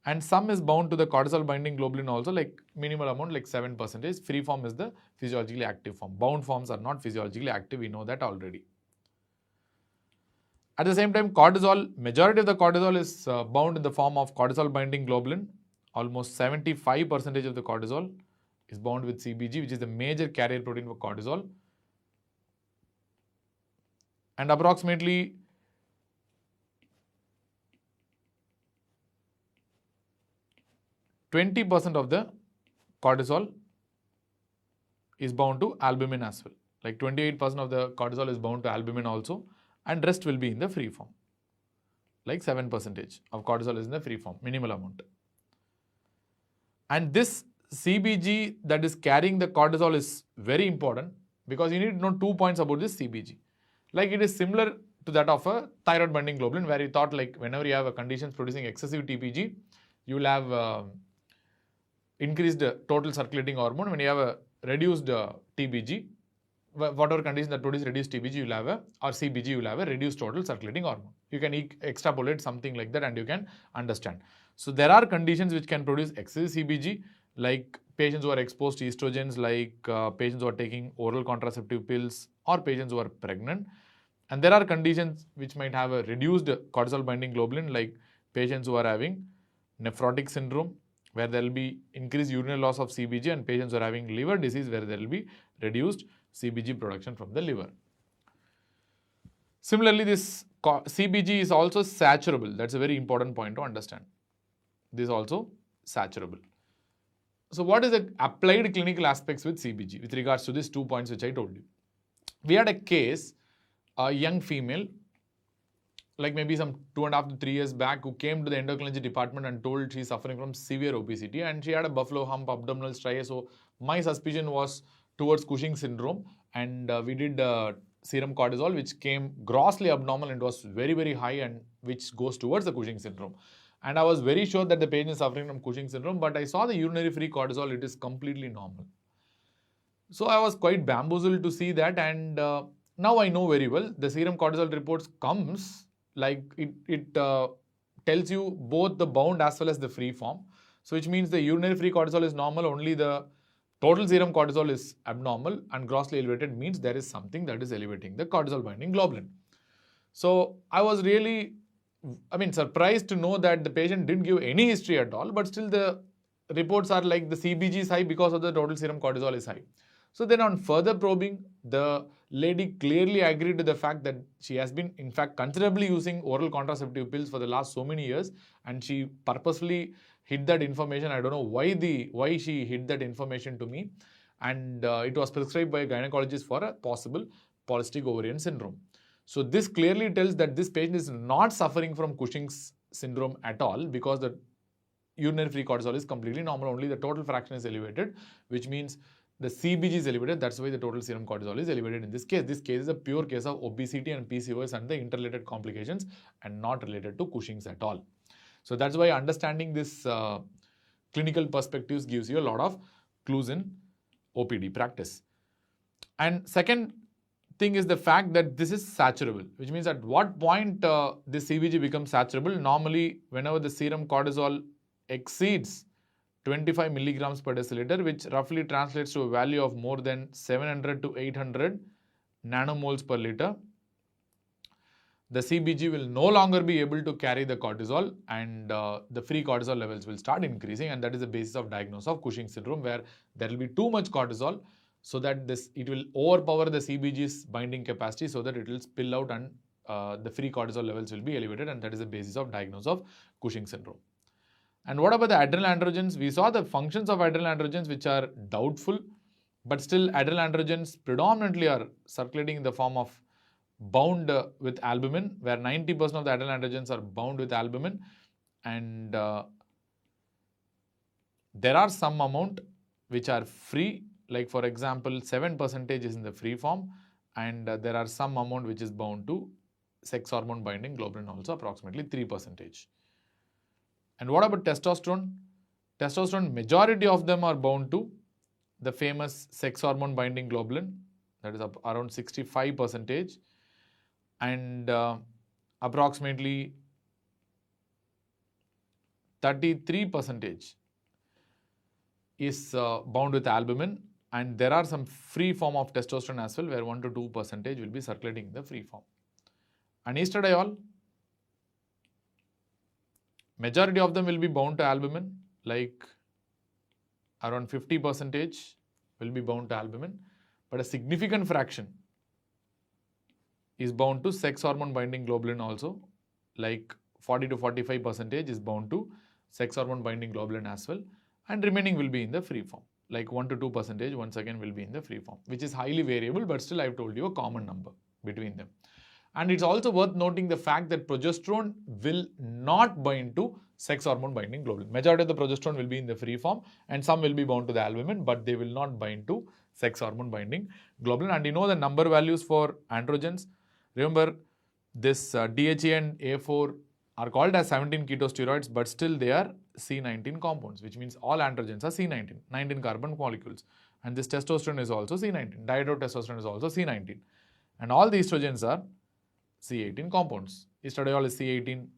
And some is bound to the cortisol binding globulin also, like minimal amount, like 7%. Free form is the physiologically active form. Bound forms are not physiologically active. We know that already. At the same time, cortisol, majority of the cortisol is bound in the form of cortisol binding globulin. Almost 75% of the cortisol is bound with CBG, which is the major carrier protein for cortisol. And approximately 20% of the cortisol is bound to albumin as well. Like 28% of the cortisol is bound to albumin also, and rest will be in the free form. Like 7% of cortisol is in the free form, minimal amount. And this CBG that is carrying the cortisol is very important because you need to know 2 points about this CBG. Like it is similar to that of a thyroid binding globulin, where you thought like whenever you have a condition producing excessive TPG, you will have increased total circulating hormone. When you have a reduced TBG, whatever condition that produces reduced TBG, you will have or CBG, you will have a reduced total circulating hormone. You can extrapolate something like that and you can understand. So there are conditions which can produce excessive CBG, like patients who are exposed to estrogens, like patients who are taking oral contraceptive pills, or patients who are pregnant. And there are conditions which might have a reduced cortisol binding globulin, like patients who are having nephrotic syndrome, where there will be increased urinary loss of CBG, and patients who are having liver disease, where there will be reduced CBG production from the liver. Similarly, this CBG is also saturable. That's a very important point to understand. This is also saturable. So what is the applied clinical aspects with CBG with regards to these 2 points which I told you? We had a case, a young female, like maybe some 2.5 to 3 years back, who came to the endocrinology department and told she's suffering from severe obesity, and she had a buffalo hump, abdominal striae. So my suspicion was towards Cushing's syndrome, and we did serum cortisol, which came grossly abnormal and was very, very high, and which goes towards the Cushing syndrome. And I was very sure that the patient is suffering from Cushing syndrome, but I saw the urinary free cortisol, it is completely normal. So I was quite bamboozled to see that, and now I know very well the serum cortisol reports comes like it tells you both the bound as well as the free form. So which means the urinary free cortisol is normal, only the total serum cortisol is abnormal, and grossly elevated means there is something that is elevating the cortisol binding globulin. So I was really surprised to know that the patient didn't give any history at all, but still the reports are like the CBG is high because of the total serum cortisol is high. So then on further probing, the lady clearly agreed to the fact that she has been in fact considerably using oral contraceptive pills for the last so many years, and she purposefully hid that information. I don't know why she hid that information to me, and it was prescribed by a gynecologist for a possible polycystic ovarian syndrome. So this clearly tells that this patient is not suffering from Cushing's syndrome at all, because the urinary free cortisol is completely normal. Only the total fraction is elevated, which means the CBG is elevated. That's why the total serum cortisol is elevated in this case. This case is a pure case of obesity and PCOS and the interrelated complications, and not related to Cushing's at all. So that's why understanding this clinical perspectives gives you a lot of clues in OPD practice. And second thing is the fact that this is saturable, which means at what point this CBG becomes saturable. Normally, whenever the serum cortisol exceeds 25 milligrams per deciliter, which roughly translates to a value of more than 700 to 800 nanomoles per liter, the CBG will no longer be able to carry the cortisol, and the free cortisol levels will start increasing, and that is the basis of diagnosis of Cushing syndrome, where there will be too much cortisol, so that it will overpower the CBG's binding capacity, so that it will spill out, and the free cortisol levels will be elevated, and that is the basis of diagnosis of Cushing syndrome. And what about the adrenal androgens? We saw the functions of adrenal androgens, which are doubtful, but still adrenal androgens predominantly are circulating in the form of bound with albumin, where 90% of the adrenal androgens are bound with albumin, and there are some amount which are free, like for example 7% is in the free form, and there are some amount which is bound to sex hormone binding globulin, also approximately 3%. And what about testosterone? Testosterone, majority of them are bound to the famous sex hormone binding globulin, that is around 65%, and approximately 33% is bound with albumin, and there are some free form of testosterone as well, where 1 to 2% will be circulating in the free form. And estradiol, majority of them will be bound to albumin, like around 50% will be bound to albumin, but a significant fraction is bound to sex hormone binding globulin also, like 40 to 45% is bound to sex hormone binding globulin as well, and remaining will be in the free form, like 1 to 2% once again will be in the free form, which is highly variable, but still I have told you a common number between them. And it's also worth noting the fact that progesterone will not bind to sex hormone binding globulin. Majority of the progesterone will be in the free form, and some will be bound to the albumin, but they will not bind to sex hormone binding globulin. And you know the number values for androgens. Remember, this DHA and A4 are called as 17 ketosteroids, but still they are C19 compounds, which means all androgens are C19, 19 carbon molecules. And this testosterone is also C19. Dihydrotestosterone is also C19. And all the estrogens are C18 compounds. Estradiol is C18,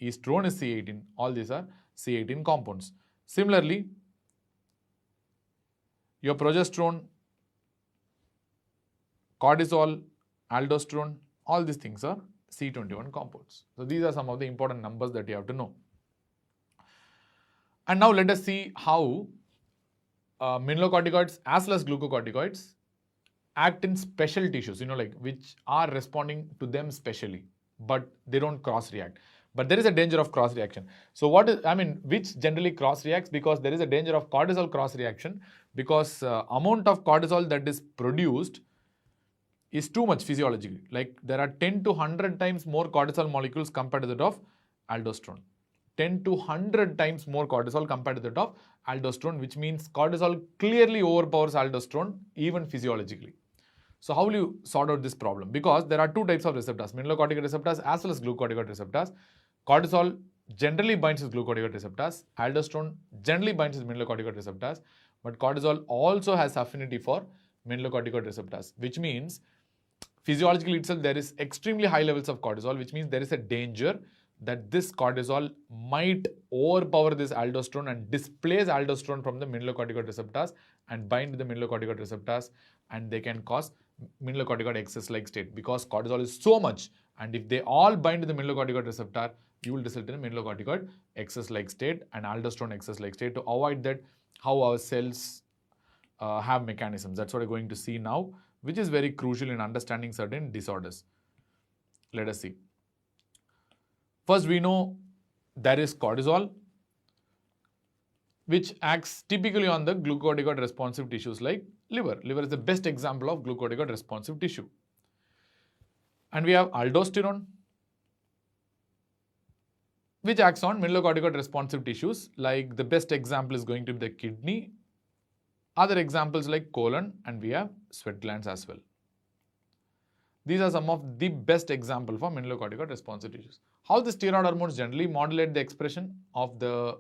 estrone is C18. All these are C18 compounds. Similarly, your progesterone, cortisol, aldosterone, all these things are C21 compounds. So these are some of the important numbers that you have to know. And now let us see how mineralocorticoids as well as glucocorticoids act in special tissues, like which are responding to them specially, but they don't cross-react. But there is a danger of cross-reaction. So which generally cross-reacts? Because there is a danger of cortisol cross-reaction, because amount of cortisol that is produced is too much physiologically. Like there are 10 to 100 times more cortisol molecules compared to that of aldosterone. 10 to 100 times more cortisol compared to that of aldosterone, which means cortisol clearly overpowers aldosterone even physiologically. So how will you sort out this problem? Because there are two types of receptors, mineralocorticoid receptors as well as glucocorticoid receptors. Cortisol generally binds with glucocorticoid receptors. Aldosterone generally binds with mineralocorticoid receptors. But cortisol also has affinity for mineralocorticoid receptors, which means physiologically itself there is extremely high levels of cortisol, which means there is a danger that this cortisol might overpower this aldosterone and displace aldosterone from the mineralocorticoid receptors and bind to the mineralocorticoid receptors, and they can cause mineralocorticoid excess like state, because cortisol is so much, and if they all bind to the mineralocorticoid receptor, you will result in a mineralocorticoid excess-like state and aldosterone excess-like state. To avoid that, how our cells have mechanisms. That's what we're going to see now, which is very crucial in understanding certain disorders. Let us see. First, we know there is cortisol, which acts typically on the glucocorticoid responsive tissues like liver. Liver is the best example of glucocorticoid responsive tissue. And we have aldosterone, which acts on mineralocorticoid responsive tissues, like the best example is going to be the kidney. Other examples like colon, and we have sweat glands as well. These are some of the best examples for mineralocorticoid responsive tissues. How the steroid hormones generally modulate the expression of the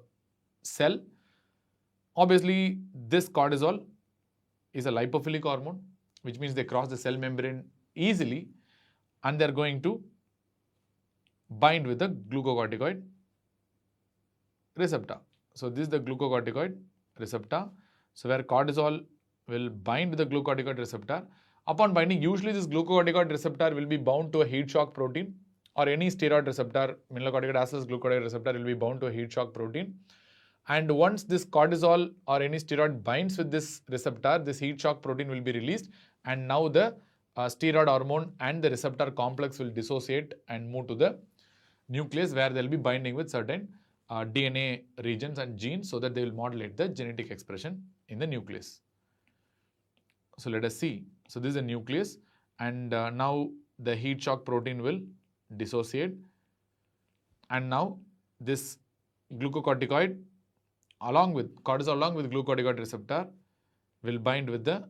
cell? Obviously, this cortisol is a lipophilic hormone, which means they cross the cell membrane easily, and they're going to bind with the glucocorticoid receptor. So this is the glucocorticoid receptor. So where cortisol will bind with the glucocorticoid receptor. Upon binding, usually this glucocorticoid receptor will be bound to a heat shock protein, or any steroid receptor, mineralocorticoid as well as glucocorticoid receptor will be bound to a heat shock protein. And once this cortisol or any steroid binds with this receptor, this heat shock protein will be released, and now the steroid hormone and the receptor complex will dissociate and move to the nucleus, where they'll be binding with certain DNA regions and genes, so that they will modulate the genetic expression in the nucleus. So let us see. So this is the nucleus, and now the heat shock protein will dissociate, and now this glucocorticoid along with cortisol along with glucocorticoid receptor will bind with the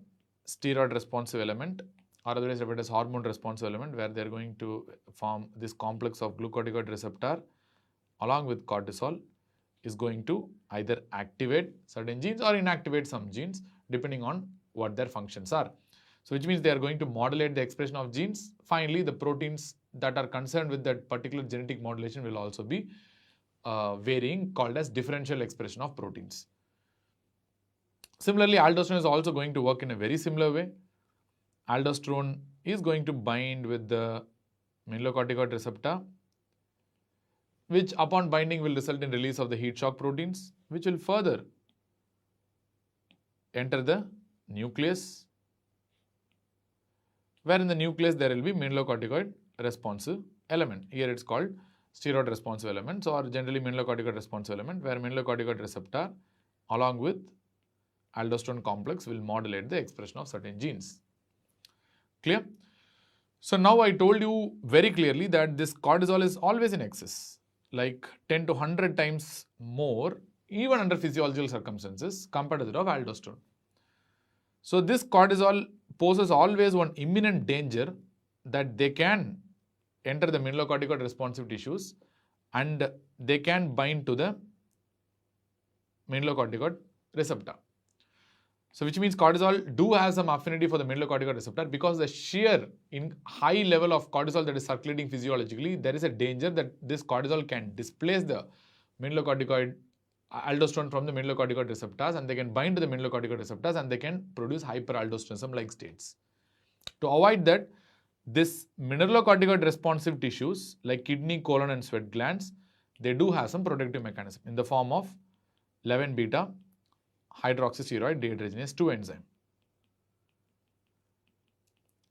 steroid responsive element, or otherwise referred as hormone responsive element, where they are going to form this complex of glucocorticoid receptor along with cortisol is going to either activate certain genes or inactivate some genes depending on what their functions are. So which means they are going to modulate the expression of genes. Finally, the proteins that are concerned with that particular genetic modulation will also be varying, called as differential expression of proteins. Similarly, aldosterone is also going to work in a very similar way. Aldosterone is going to bind with the mineralocorticoid receptor, which upon binding will result in release of the heat shock proteins, which will further enter the nucleus, where in the nucleus there will be mineralocorticoid responsive element. Here it's called steroid responsive elements, or generally mineralocorticoid responsive element, where mineralocorticoid receptor along with aldosterone complex will modulate the expression of certain genes. Clear? So now I told you very clearly that this cortisol is always in excess, like 10 to 100 times more, even under physiological circumstances, compared to that of aldosterone. So this cortisol poses always one imminent danger that they can enter the mineralocorticoid responsive tissues and they can bind to the mineralocorticoid receptor. So which means cortisol do have some affinity for the mineralocorticoid receptor, because the sheer in high level of cortisol that is circulating physiologically, there is a danger that this cortisol can displace the mineralocorticoid aldosterone from the mineralocorticoid receptors, and they can bind to the mineralocorticoid receptors and they can produce hyperaldosteronism like states. To avoid that, this mineralocorticoid responsive tissues like kidney, colon and sweat glands, they do have some protective mechanism in the form of 11-beta hydroxysteroid dehydrogenase 2 enzyme.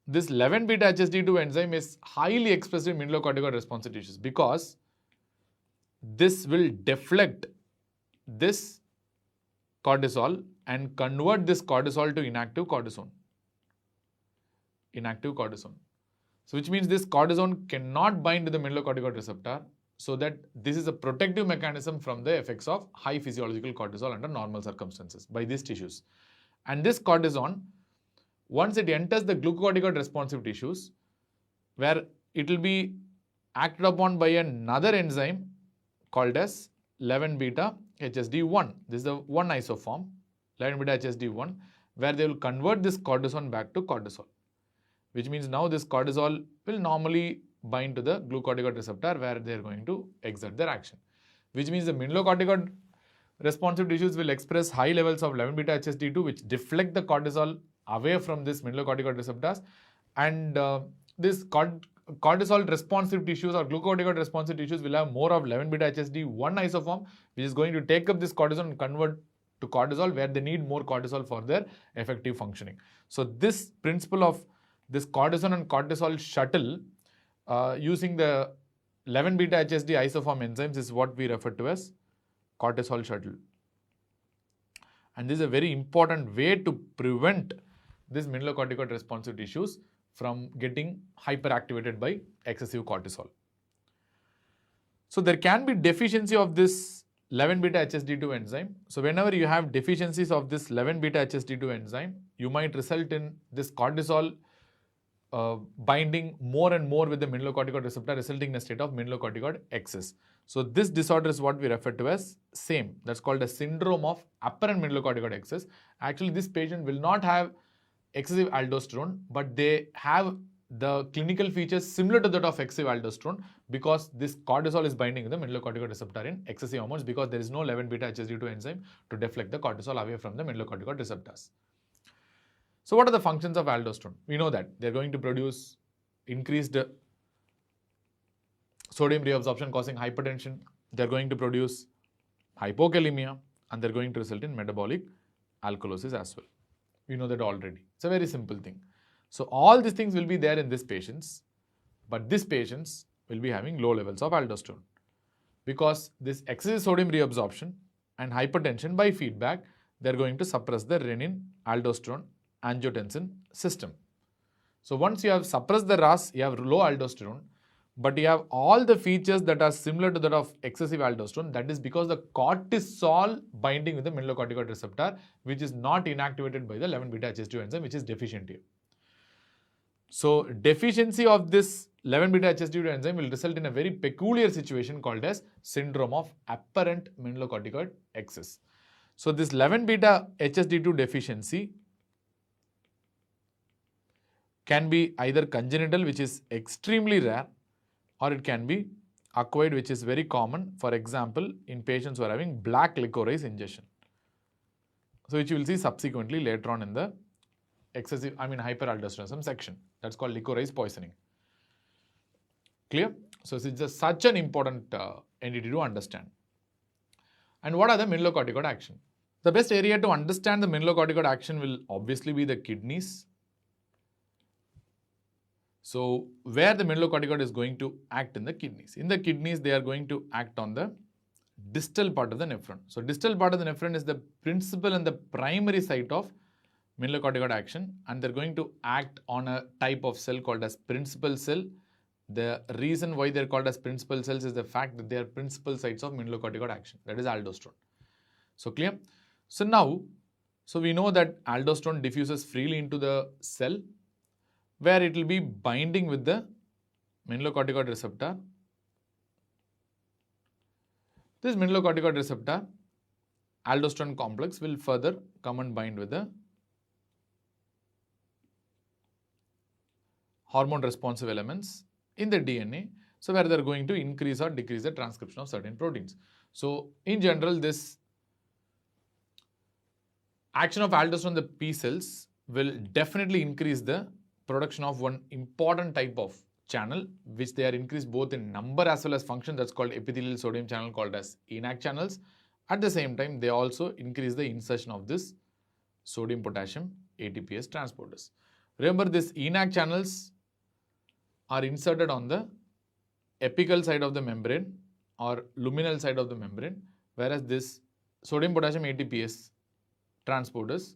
This 11-beta HSD2 enzyme is highly expressed in mineralocorticoid responsive tissues, because this will deflect this cortisol and convert this cortisol to inactive cortisone. So which means this cortisone cannot bind to the mineralocorticoid receptor, so that this is a protective mechanism from the effects of high physiological cortisol under normal circumstances by these tissues. And this cortisone, once it enters the glucocorticoid responsive tissues, where it will be acted upon by another enzyme called as 11-beta HSD1. This is the one isoform, 11-beta HSD1, where they will convert this cortisone back to cortisol. Which means now this cortisol will normally bind to the glucocorticoid receptor, where they are going to exert their action. Which means the mineralocorticoid responsive tissues will express high levels of 11-beta HSD2, which deflect the cortisol away from this mineralocorticoid receptors, and this cortisol responsive tissues or glucocorticoid responsive tissues will have more of 11-beta-HSD1 isoform, which is going to take up this cortisol and convert to cortisol, where they need more cortisol for their effective functioning. So this principle of this cortisol and cortisol shuttle using the 11-beta-HSD isoform enzymes is what we refer to as cortisol shuttle. And this is a very important way to prevent these mineralocorticoid responsive tissues from getting hyperactivated by excessive cortisol. So there can be deficiency of this 11-beta-HSD2 enzyme. So whenever you have deficiencies of this 11-beta-HSD2 enzyme, you might result in this cortisol binding more and more with the mineralocorticoid receptor, resulting in a state of mineralocorticoid excess. So this disorder is what we refer to as SAME. That's called a syndrome of apparent mineralocorticoid excess. Actually, this patient will not have excessive aldosterone, but they have the clinical features similar to that of excessive aldosterone, because this cortisol is binding with the mineralocorticoid receptor in excessive amounts, because there is no 11-beta-HSD2 enzyme to deflect the cortisol away from the mineralocorticoid receptors. So what are the functions of aldosterone? We know that they're going to produce increased sodium reabsorption causing hypertension. They're going to produce hypokalemia, and they're going to result in metabolic alkalosis as well. We know that already. It's a very simple thing. So all these things will be there in these patients, but these patients will be having low levels of aldosterone, because this excessive sodium reabsorption and hypertension by feedback, they're going to suppress the renin, aldosterone, angiotensin system. So once you have suppressed the RAS, you have low aldosterone, but you have all the features that are similar to that of excessive aldosterone. That is because the cortisol binding with the mineralocorticoid receptor, which is not inactivated by the 11-beta-HSD2 enzyme, which is deficient here. So deficiency of this 11-beta-HSD2 enzyme will result in a very peculiar situation called as syndrome of apparent mineralocorticoid excess. So this 11-beta-HSD2 deficiency can be either congenital, which is extremely rare, or it can be acquired, which is very common, for example, in patients who are having black licorice ingestion. So which you will see subsequently later on in the hyperaldosteronism section. That's called licorice poisoning. Clear? So it's just such an important entity to understand. And what are the mineralocorticoid action? The best area to understand the mineralocorticoid action will obviously be the kidneys. So where the mineralocorticoid is going to act in the kidneys. In the kidneys, they are going to act on the distal part of the nephron. So distal part of the nephron is the principal and the primary site of mineralocorticoid action, and they're going to act on a type of cell called as principal cell. The reason why they're called as principal cells is the fact that they are principal sites of mineralocorticoid action, that is aldosterone. So clear? So now, we know that aldosterone diffuses freely into the cell, where it will be binding with the mineralocorticoid receptor. This mineralocorticoid receptor, aldosterone complex, will further come and bind with the hormone responsive elements in the DNA, so where they are going to increase or decrease the transcription of certain proteins. So in general, this action of aldosterone on the P cells will definitely increase the production of one important type of channel, which they are increased both in number as well as function. That's called epithelial sodium channel, called as ENaC channels. At the same time, they also increase the insertion of this sodium potassium ATPase transporters. Remember, this ENaC channels are inserted on the apical side of the membrane or luminal side of the membrane, whereas this sodium potassium ATPase transporters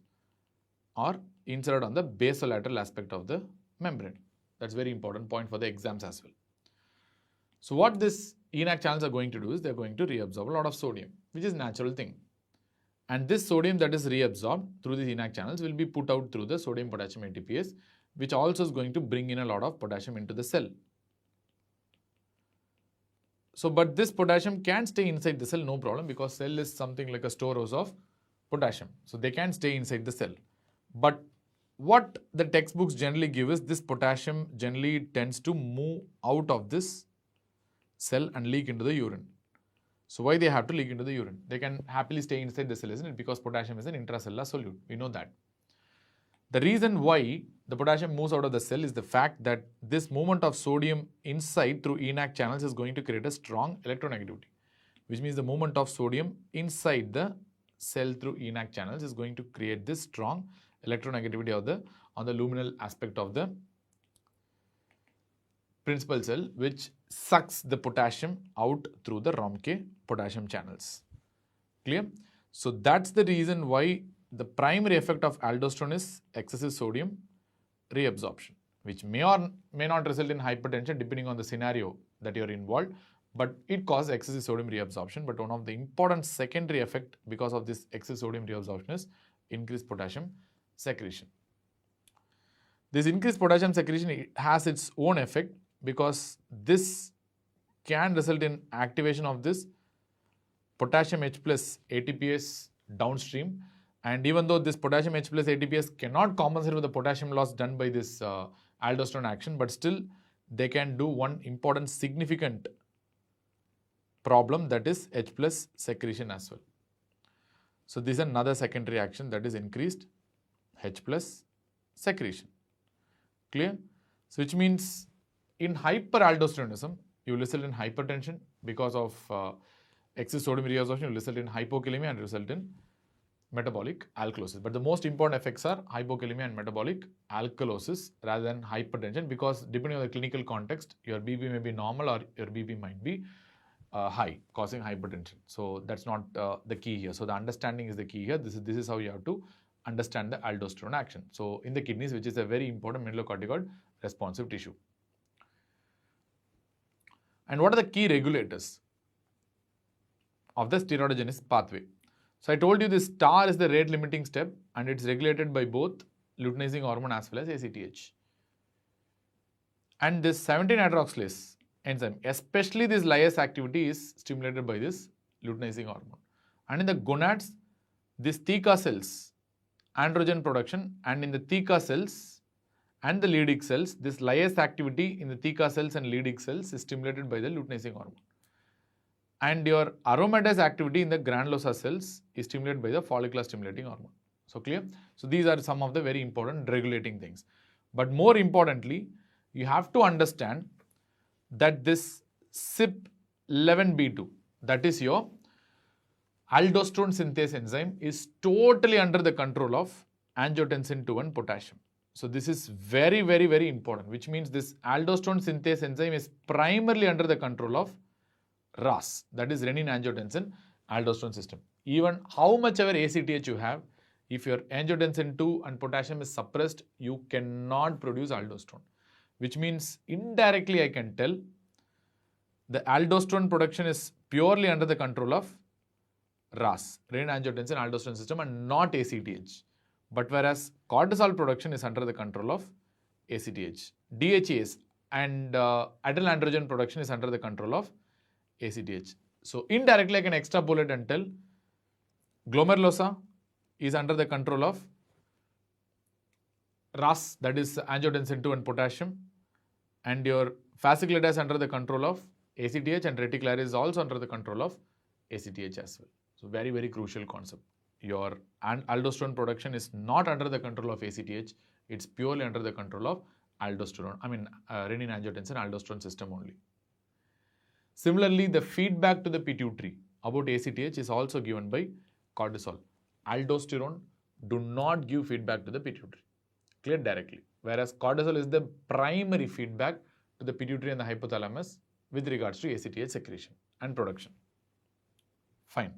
are inserted on the basolateral aspect of the membrane. That's a very important point for the exams as well. So what this ENaC channels are going to do is they're going to reabsorb a lot of sodium, which is a natural thing. And this sodium that is reabsorbed through these ENaC channels will be put out through the sodium potassium ATPase, which also is going to bring in a lot of potassium into the cell. So, but this potassium can stay inside the cell, no problem, because cell is something like a storehouse of potassium. So they can stay inside the cell. But what the textbooks generally give is this potassium generally tends to move out of this cell and leak into the urine. So why they have to leak into the urine? They can happily stay inside the cell, isn't it? Because potassium is an intracellular solute. We know that. The reason why the potassium moves out of the cell is the fact that this movement of sodium inside through ENaC channels is going to create a strong electronegativity, which means the movement of sodium inside the cell through ENaC channels is going to create this strong electronegativity on the luminal aspect of the principal cell, which sucks the potassium out through the ROMK potassium channels. Clear? So that's the reason why the primary effect of aldosterone is excessive sodium reabsorption, which may or may not result in hypertension depending on the scenario that you're involved, but it causes excessive sodium reabsorption. But one of the important secondary effect because of this excessive sodium reabsorption is increased potassium secretion. This increased potassium secretion has its own effect because this can result in activation of this potassium H plus ATPase downstream. And even though this potassium H plus ATPase cannot compensate for the potassium loss done by this aldosterone action, but still they can do one important significant problem, that is H plus secretion as well. So this is another secondary action, that is increased H plus secretion. Clear? So which means in hyperaldosteronism, you will result in hypertension because of excess sodium reabsorption, you will result in hypokalemia and result in metabolic alkalosis. But the most important effects are hypokalemia and metabolic alkalosis rather than hypertension, because depending on the clinical context, your BP may be normal or your BP might be high, causing hypertension. So that's not the key here. So the understanding is the key here. This is how you have to understand the aldosterone action. So in the kidneys, which is a very important mineralocorticoid responsive tissue. And what are the key regulators of the steroidogenesis pathway? So I told you this star is the rate limiting step and it's regulated by both luteinizing hormone as well as ACTH. And this 17-hydroxylase enzyme, especially this lyase activity, is stimulated by this luteinizing hormone. And in the gonads, this theca cells, androgen production, and in the theca cells and the Leydig cells, this lyase activity in the theca cells and Leydig cells is stimulated by the luteinizing hormone. And your aromatase activity in the granulosa cells is stimulated by the follicular stimulating hormone. So clear? So these are some of the very important regulating things. But more importantly, you have to understand that this CYP11B2, that is your aldosterone synthase enzyme, is totally under the control of angiotensin 2 and potassium. So this is very, very, very important, which means this aldosterone synthase enzyme is primarily under the control of RAS, that is renin-angiotensin aldosterone system. Even how much ever ACTH you have, if your angiotensin 2 and potassium is suppressed, you cannot produce aldosterone. Which means indirectly I can tell the aldosterone production is purely under the control of RAS, renin-angiotensin aldosterone system, and not ACTH. But whereas cortisol production is under the control of ACTH. DHEAS and adrenal androgen production is under the control of ACTH. So indirectly I can extrapolate and tell glomerulosa is under the control of RAS, that is angiotensin 2 and potassium, and your fasciculata is under the control of ACTH, and reticularis is also under the control of ACTH as well. So very, very crucial concept. Your aldosterone production is not under the control of ACTH, it's purely under the control of aldosterone, renin-angiotensin aldosterone system only. Similarly, the feedback to the pituitary about ACTH is also given by cortisol. Aldosterone do not give feedback to the pituitary, clear, directly. Whereas cortisol is the primary feedback to the pituitary and the hypothalamus with regards to ACTH secretion and production. Fine.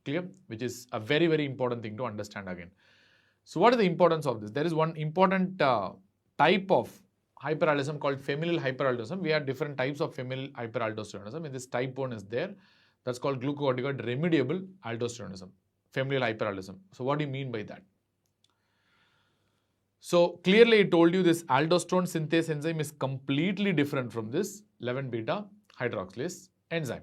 Clear? Which is a very, very important thing to understand again. So what is the importance of this? There is one important type of hyperaldosteronism called familial hyperaldosteronism. We have different types of familial hyperaldosteronism. In this type 1 is there. That's called glucocorticoid remediable aldosteronism, familial hyperaldosteronism. So what do you mean by that? So clearly I told you this aldosterone synthase enzyme is completely different from this 11-beta hydroxylase enzyme.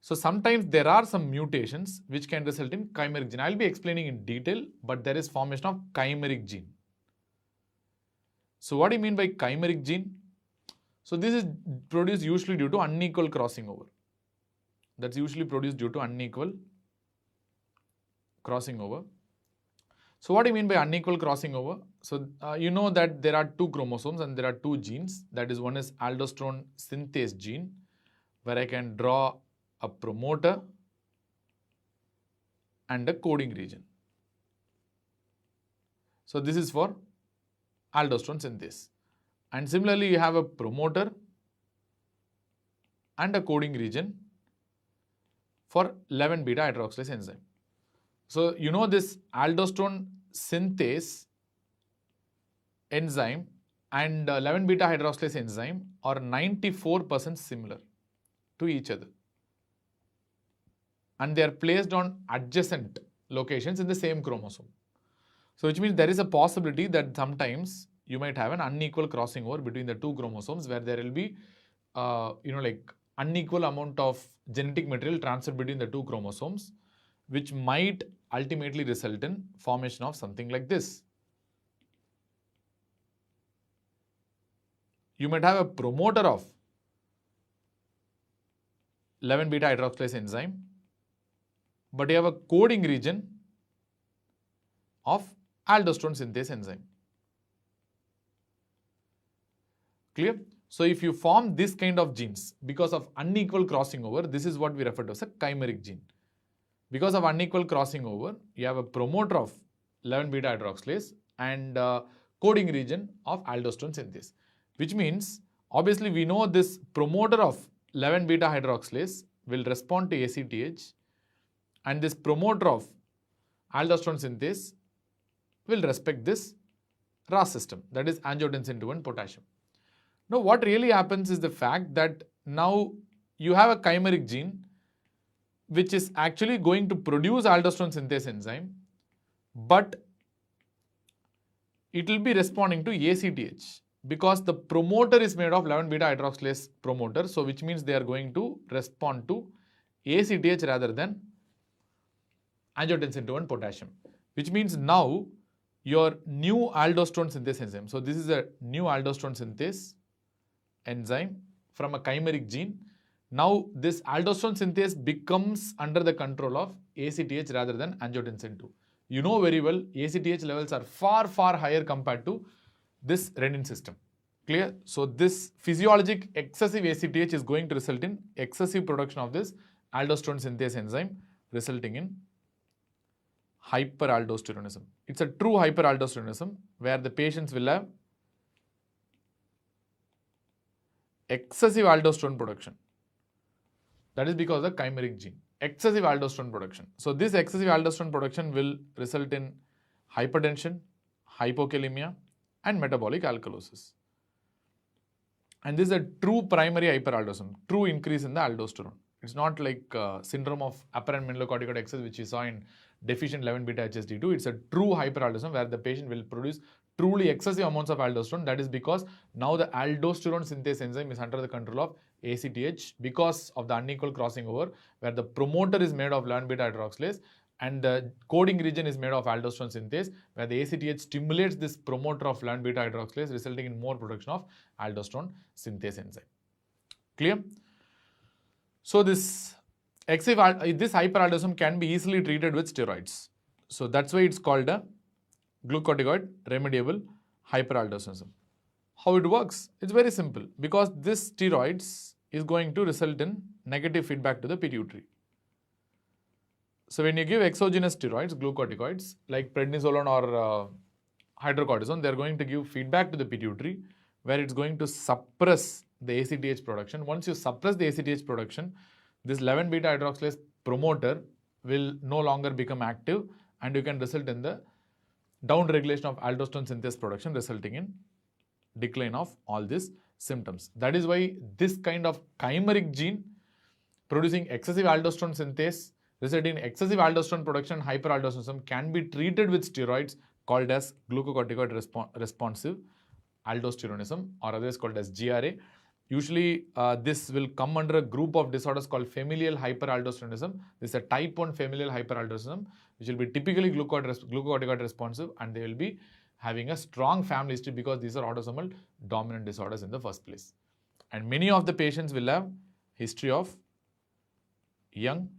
So sometimes there are some mutations which can result in chimeric gene. I will be explaining in detail, but there is formation of chimeric gene. So what do you mean by chimeric gene? So this is produced usually due to unequal crossing over. That's usually produced due to unequal crossing over. So what do you mean by unequal crossing over? So you know that there are two chromosomes and there are two genes. That is, one is aldosterone synthase gene, where I can draw a promoter and a coding region. So this is for aldosterone synthase. And similarly, you have a promoter and a coding region for 11-beta hydroxylase enzyme. So you know this aldosterone synthase enzyme and 11-beta hydroxylase enzyme are 94% similar to each other. And they are placed on adjacent locations in the same chromosome. So which means there is a possibility that sometimes you might have an unequal crossing over between the two chromosomes, where there will be like unequal amount of genetic material transferred between the two chromosomes, which might ultimately result in formation of something like this. You might have a promoter of 11-beta hydroxylase enzyme, but you have a coding region of aldosterone synthase enzyme. Clear? So if you form this kind of genes because of unequal crossing over, this is what we refer to as a chimeric gene. Because of unequal crossing over, you have a promoter of 11-beta hydroxylase and coding region of aldosterone synthase, which means obviously we know this promoter of 11-beta hydroxylase will respond to ACTH, and this promoter of aldosterone synthase will respect this RAS system, that is angiotensin 2 and potassium. Now what really happens is the fact that now you have a chimeric gene which is actually going to produce aldosterone synthase enzyme, but it will be responding to ACTH because the promoter is made of 11-beta hydroxylase promoter, so which means they are going to respond to ACTH rather than angiotensin 2 and potassium, which means now your new aldosterone synthase enzyme. So this is a new aldosterone synthase enzyme from a chimeric gene. Now this aldosterone synthase becomes under the control of ACTH rather than angiotensin 2. You know very well ACTH levels are far higher compared to this renin system. Clear? So this physiologic excessive ACTH is going to result in excessive production of this aldosterone synthase enzyme, resulting in hyperaldosteronism. It's a true hyperaldosteronism where the patients will have excessive aldosterone production. That is because of the chimeric gene. Excessive aldosterone production. So this excessive aldosterone production will result in hypertension, hypokalemia, and metabolic alkalosis. And this is a true primary hyperaldosteronism, true increase in the aldosterone. It's not like syndrome of apparent mineralocorticoid excess which we saw in deficient 11-beta HSD2. It's a true hyperaldosteronism where the patient will produce truly excessive amounts of aldosterone. That is because now the aldosterone synthase enzyme is under the control of ACTH because of the unequal crossing over, where the promoter is made of 11-beta hydroxylase and the coding region is made of aldosterone synthase, where the ACTH stimulates this promoter of 11-beta hydroxylase, resulting in more production of aldosterone synthase enzyme. Clear? So this hyperaldosteronism can be easily treated with steroids. So that's why it's called a glucocorticoid remediable hyperaldosteronism. How it works? It's very simple, because this steroids is going to result in negative feedback to the pituitary. So when you give exogenous steroids, glucocorticoids like prednisolone or hydrocortisone, they're going to give feedback to the pituitary where it's going to suppress the ACTH production. Once you suppress the ACTH production, this 11-beta hydroxylase promoter will no longer become active, and you can result in the downregulation of aldosterone synthase production, resulting in decline of all these symptoms. That is why this kind of chimeric gene producing excessive aldosterone synthase, resulting in excessive aldosterone production, hyperaldosteronism, can be treated with steroids called as glucocorticoid responsive aldosteronism, or otherwise called as GRA. Usually this will come under a group of disorders called familial hyperaldosteronism. This is a type 1 familial hyperaldosteronism, which will be typically glucocorticoid responsive, and they will be having a strong family history because these are autosomal dominant disorders in the first place. And many of the patients will have history of young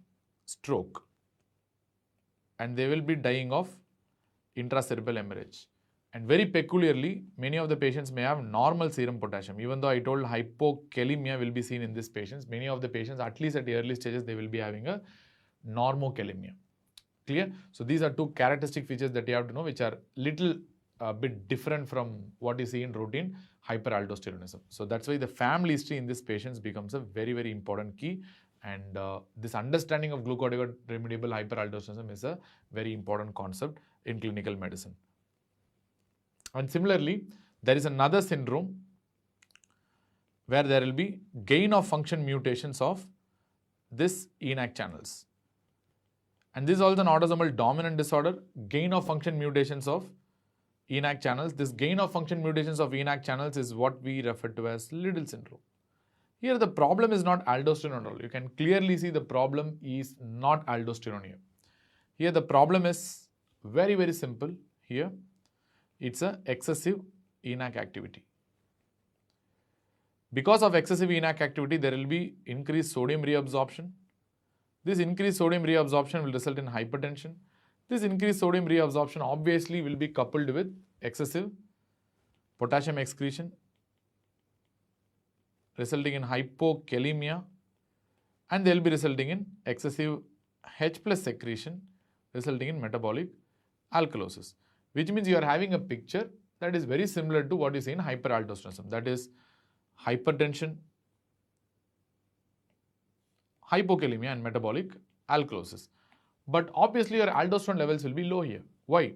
stroke, and they will be dying of intracerebral hemorrhage. And very peculiarly, many of the patients may have normal serum potassium. Even though I told hypokalemia will be seen in these patients, many of the patients, at least at the early stages, they will be having a normokalemia. Clear? So these are two characteristic features that you have to know, which are little bit different from what you see in routine hyperaldosteronism. So that's why the family history in these patients becomes a very, very important key. And this understanding of glucocorticoid remediable hyperaldosteronism is a very important concept in clinical medicine. And similarly, there is another syndrome where there will be gain of function mutations of this ENaC channels. And this is also an autosomal dominant disorder, gain of function mutations of ENaC channels. This gain of function mutations of ENaC channels is what we refer to as Liddle syndrome. Here the problem is not aldosterone at all. You can clearly see the problem is not aldosterone here. Here the problem is very, very simple here. It's an excessive ENaC activity. Because of excessive ENaC activity, there will be increased sodium reabsorption. This increased sodium reabsorption will result in hypertension. This increased sodium reabsorption obviously will be coupled with excessive potassium excretion, resulting in hypokalemia, and they will be resulting in excessive H+ secretion, resulting in metabolic alkalosis. Which means you are having a picture that is very similar to what you see in hyperaldosteronism. That is hypertension, hypokalemia and metabolic alkalosis. But obviously your aldosterone levels will be low here. Why?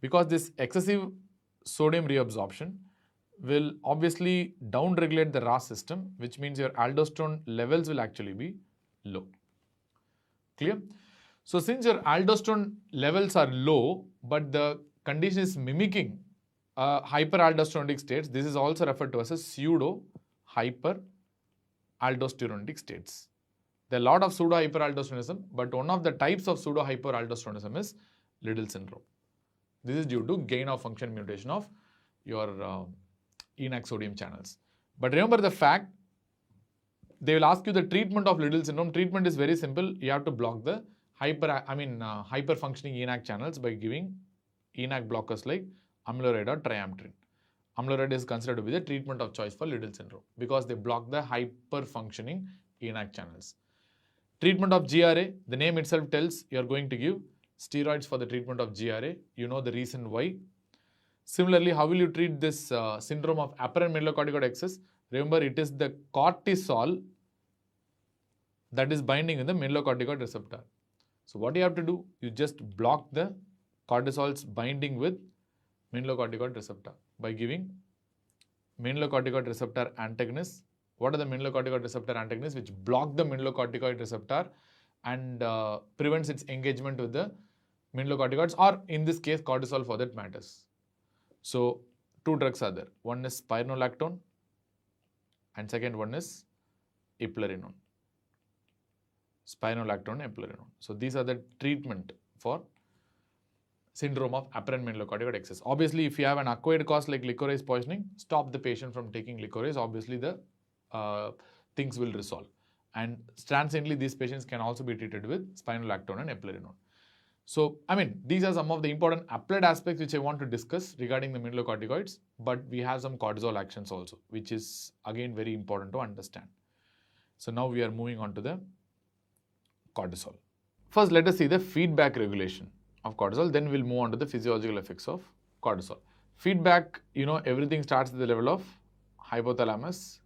Because this excessive sodium reabsorption will obviously downregulate the RAS system, which means your aldosterone levels will actually be low. Clear? So since your aldosterone levels are low, but the condition is mimicking hyperaldosteronic states, this is also referred to as a pseudo-hyperaldosteronic states. There are a lot of pseudo-hyperaldosteronism, but one of the types of pseudo-hyperaldosteronism is Liddle syndrome. This is due to gain of function mutation of your ENaC sodium channels. But remember the fact, they will ask you the treatment of Liddle syndrome. Treatment is very simple. You have to block the hyper-functioning ENaC channels by giving ENaC blockers like amiloride or triamterene. Amiloride is considered to be the treatment of choice for Liddle syndrome because they block the hyper-functioning ENaC channels. Treatment of GRA, the name itself tells you are going to give steroids for the treatment of GRA. You know the reason why. Similarly, how will you treat this syndrome of apparent mineralocorticoid excess? Remember, it is the cortisol that is binding in the mineralocorticoid receptor. So what you have to do, you just block the cortisol's binding with mineralocorticoid receptor by giving mineralocorticoid receptor antagonists. What are the mineralocorticoid receptor antagonists? Which block the mineralocorticoid receptor and prevents its engagement with the mineralocorticoids, or in this case cortisol for that matters. So two drugs are there. One is spironolactone and second one is eplerenone. Spironolactone and eplerenone. So these are the treatment for syndrome of apparent mineralocorticoid excess. Obviously, if you have an acquired cause like licorice poisoning, stop the patient from taking licorice. Obviously, the things will resolve. And transiently, these patients can also be treated with spironolactone and eplerenone. So, these are some of the important applied aspects which I want to discuss regarding the mineralocorticoids, but we have some cortisol actions also, which is again very important to understand. So now we are moving on to the cortisol. First, let us see the feedback regulation of cortisol, then we'll move on to the physiological effects of cortisol. Feedback, everything starts at the level of hypothalamus.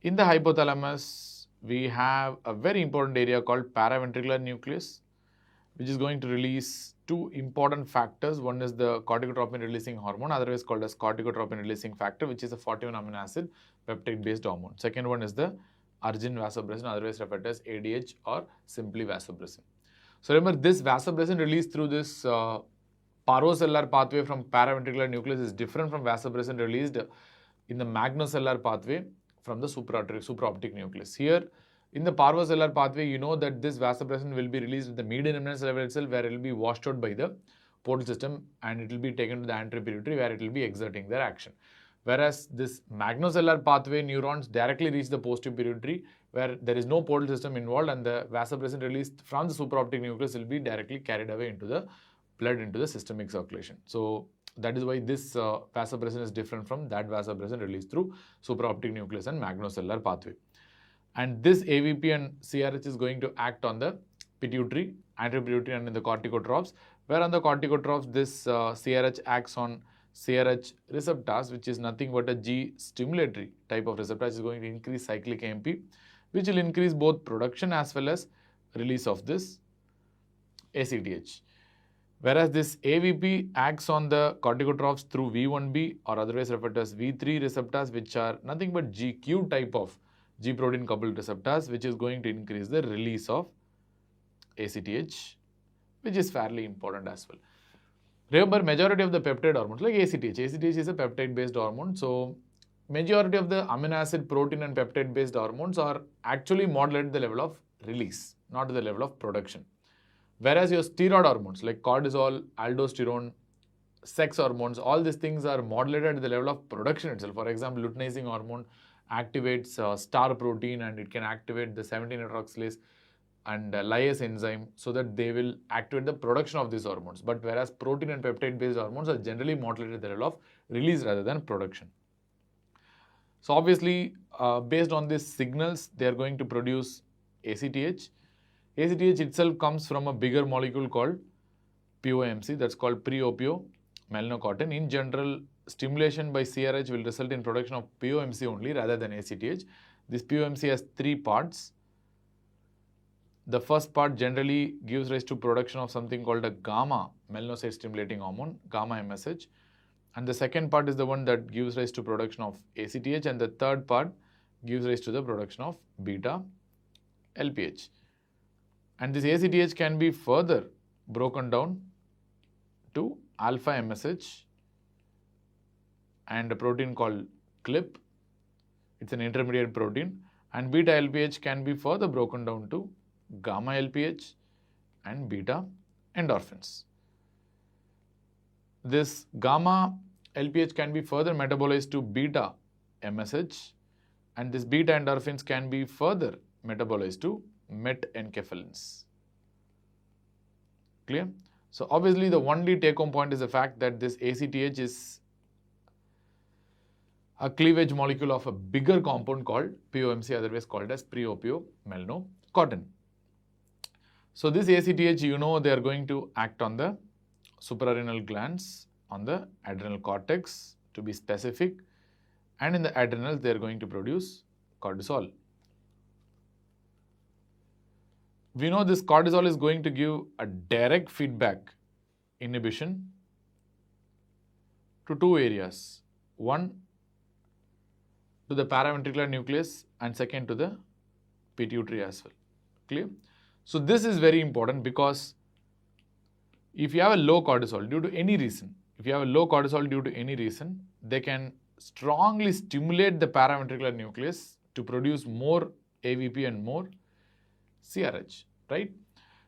In the hypothalamus, we have a very important area called paraventricular nucleus, which is going to release two important factors. One is the corticotropin releasing hormone, otherwise called as corticotropin releasing factor, which is a 41 amino acid peptide based hormone. Second one is the arginine vasopressin, otherwise referred to as ADH or simply vasopressin. So remember, this vasopressin released through this parvocellular pathway from paraventricular nucleus is different from vasopressin released in the magnocellular pathway from the supraoptic nucleus. Here, in the parvocellular pathway, you know that this vasopressin will be released at the median eminence level itself, where it will be washed out by the portal system and it will be taken to the anterior pituitary, where it will be exerting their action. Whereas this magnocellular pathway neurons directly reach the posterior pituitary, where there is no portal system involved, and the vasopressin released from the supraoptic nucleus will be directly carried away into the blood into the systemic circulation. So that is why this vasopressin is different from that vasopressin released through supraoptic nucleus and magnocellular pathway. And this AVP and CRH is going to act on the pituitary, anterior pituitary and in the corticotropes, where on the corticotropes this CRH acts on CRH receptors, which is nothing but a G stimulatory type of receptor, which is going to increase cyclic AMP, which will increase both production as well as release of this ACTH. Whereas this AVP acts on the corticotropes through V1B or otherwise referred to as V3 receptors, which are nothing but GQ type of G protein coupled receptors, which is going to increase the release of ACTH, which is fairly important as well. Remember, majority of the peptide hormones like ACTH is a peptide based hormone. So majority of the amino acid, protein and peptide based hormones are actually modulated at the level of release, not at the level of production. Whereas your steroid hormones like cortisol, aldosterone, sex hormones, all these things are modulated at the level of production itself. For example, luteinizing hormone activates star protein and it can activate the 17-hydroxylase and lyase enzyme so that they will activate the production of these hormones. But whereas protein and peptide based hormones are generally modulated at the level of release rather than production. So obviously, based on these signals, they are going to produce ACTH. ACTH itself comes from a bigger molecule called POMC, that's called pre-opio-melanocortin. In general, stimulation by CRH will result in production of POMC only rather than ACTH. This POMC has three parts. The first part generally gives rise to production of something called a gamma melanocyte stimulating hormone, gamma MSH. And the second part is the one that gives rise to production of ACTH, and the third part gives rise to the production of beta LPH. And this ACTH can be further broken down to alpha MSH and a protein called CLIP. It's an intermediate protein. And beta LPH can be further broken down to gamma LPH and beta endorphins. This gamma LPH can be further metabolized to beta MSH, and this beta endorphins can be further metabolized to metenkephalins. Clear? So obviously the only take-home point is the fact that this ACTH is a cleavage molecule of a bigger compound called POMC, otherwise called as pre-opio-melanocortin. So this ACTH, you know, they are going to act on the suprarenal glands, on the adrenal cortex to be specific, and in the adrenals they are going to produce cortisol. We know this cortisol is going to give a direct feedback inhibition to two areas. One, to the paraventricular nucleus, and second to the pituitary as well. Clear? So this is very important because if you have a low cortisol due to any reason, they can strongly stimulate the paraventricular nucleus to produce more AVP and more CRH, right?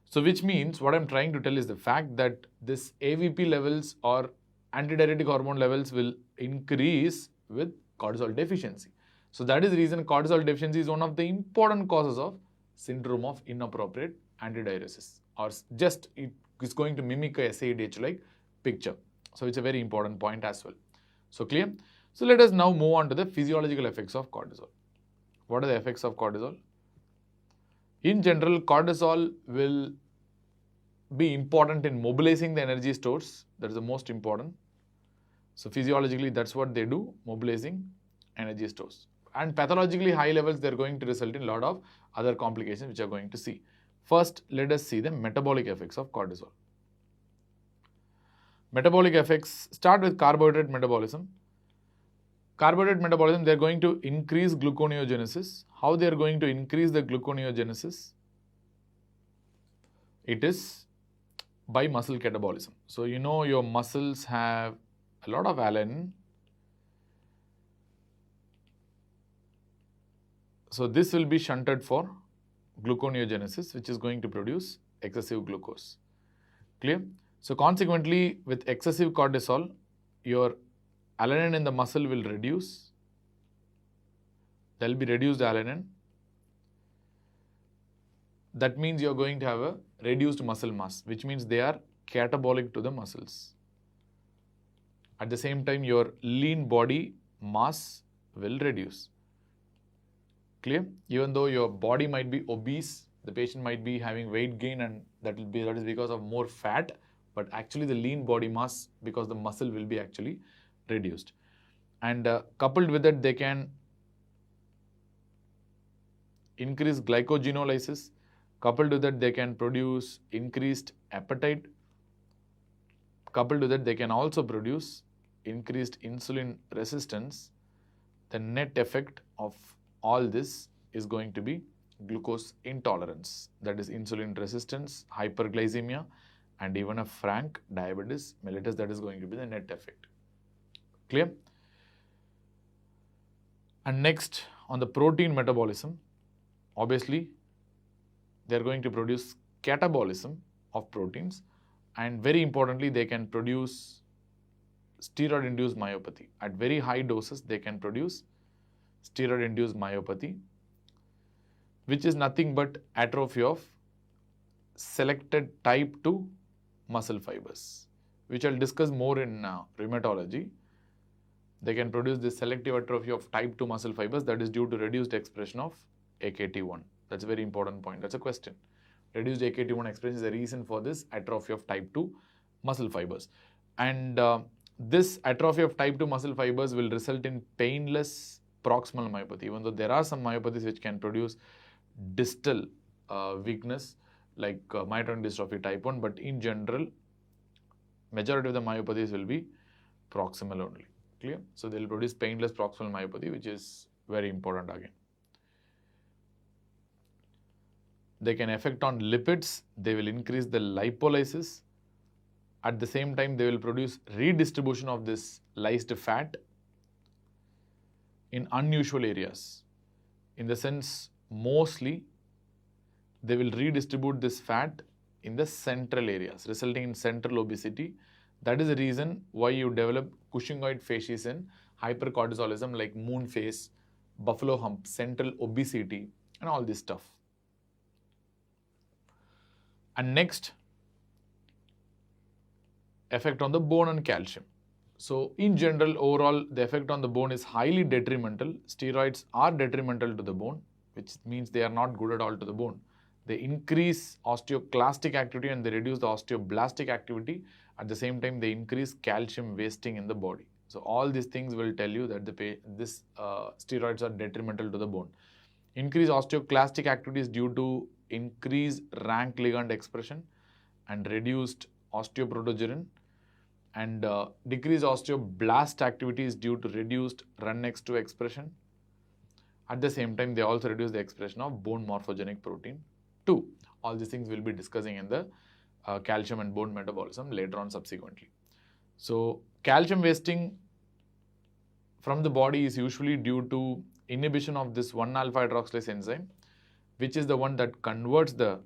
So which means what I'm trying to tell is the fact that this AVP levels or antidiuretic hormone levels will increase with cortisol deficiency. So that is the reason cortisol deficiency is one of the important causes of syndrome of inappropriate antidiuresis, or just it is going to mimic a SAEDH-like picture. So it's a very important point as well. So clear? So let us now move on to the physiological effects of cortisol. What are the effects of cortisol? In general, cortisol will be important in mobilizing the energy stores. That is the most important. So physiologically, that's what they do, mobilizing energy stores. And pathologically high levels, they're going to result in a lot of other complications which are going to see. First, let us see the metabolic effects of cortisol. Metabolic effects start with carbohydrate metabolism. Carbohydrate metabolism, they are going to increase gluconeogenesis. How they are going to increase the gluconeogenesis? It is by muscle catabolism. So you know your muscles have a lot of alanine. So this will be shunted for gluconeogenesis, which is going to produce excessive glucose. Clear? So consequently, with excessive cortisol, your alanine in the muscle will reduce. There will be reduced alanine. That means you are going to have a reduced muscle mass, which means they are catabolic to the muscles. At the same time, your lean body mass will reduce. Clear? Even though your body might be obese, the patient might be having weight gain, and that is because of more fat, but actually the lean body mass, because the muscle will be actually reduced. And coupled with that, they can increase glycogenolysis. Coupled with that, they can produce increased appetite. Coupled with that, they can also produce increased insulin resistance. The net effect of all this is going to be glucose intolerance, that is insulin resistance, hyperglycemia, and even a frank diabetes mellitus. That is going to be the net effect. Clear? And next, on the protein metabolism, obviously they are going to produce catabolism of proteins, and very importantly, they can produce steroid-induced myopathy. At very high doses, they can produce steroid-induced myopathy, which is nothing but atrophy of selected type 2 muscle fibers, which I'll discuss more in rheumatology. They can produce this selective atrophy of type 2 muscle fibers, that is due to reduced expression of AKT1. That's a very important point. That's a question. Reduced AKT1 expression is the reason for this atrophy of type 2 muscle fibers. And this atrophy of type 2 muscle fibers will result in painless proximal myopathy, even though there are some myopathies which can produce distal weakness like myotonic dystrophy type 1, but in general, majority of the myopathies will be proximal only. Clear? So they will produce painless proximal myopathy, which is very important again. They can affect on lipids. They will increase the lipolysis. At the same time, they will produce redistribution of this lysed fat in unusual areas. In the sense, mostly they will redistribute this fat in the central areas, resulting in central obesity. That is the reason why you develop Cushingoid facies and hypercortisolism like moon face, buffalo hump, central obesity, and all this stuff. And next, effect on the bone and calcium. So in general, overall, the effect on the bone is highly detrimental. Steroids are detrimental to the bone, which means they are not good at all to the bone. They increase osteoclastic activity and they reduce the osteoblastic activity. At the same time, they increase calcium wasting in the body. So all these things will tell you that steroids are detrimental to the bone. Increased osteoclastic activity is due to increased rank ligand expression and reduced osteoprotogerin, and decreased osteoblast activity is due to reduced RUNX2 expression. At the same time, they also reduce the expression of bone morphogenic protein 2. All these things we'll be discussing in the calcium and bone metabolism later on subsequently. So calcium wasting from the body is usually due to inhibition of this 1-alpha hydroxylase enzyme, which is the one that converts the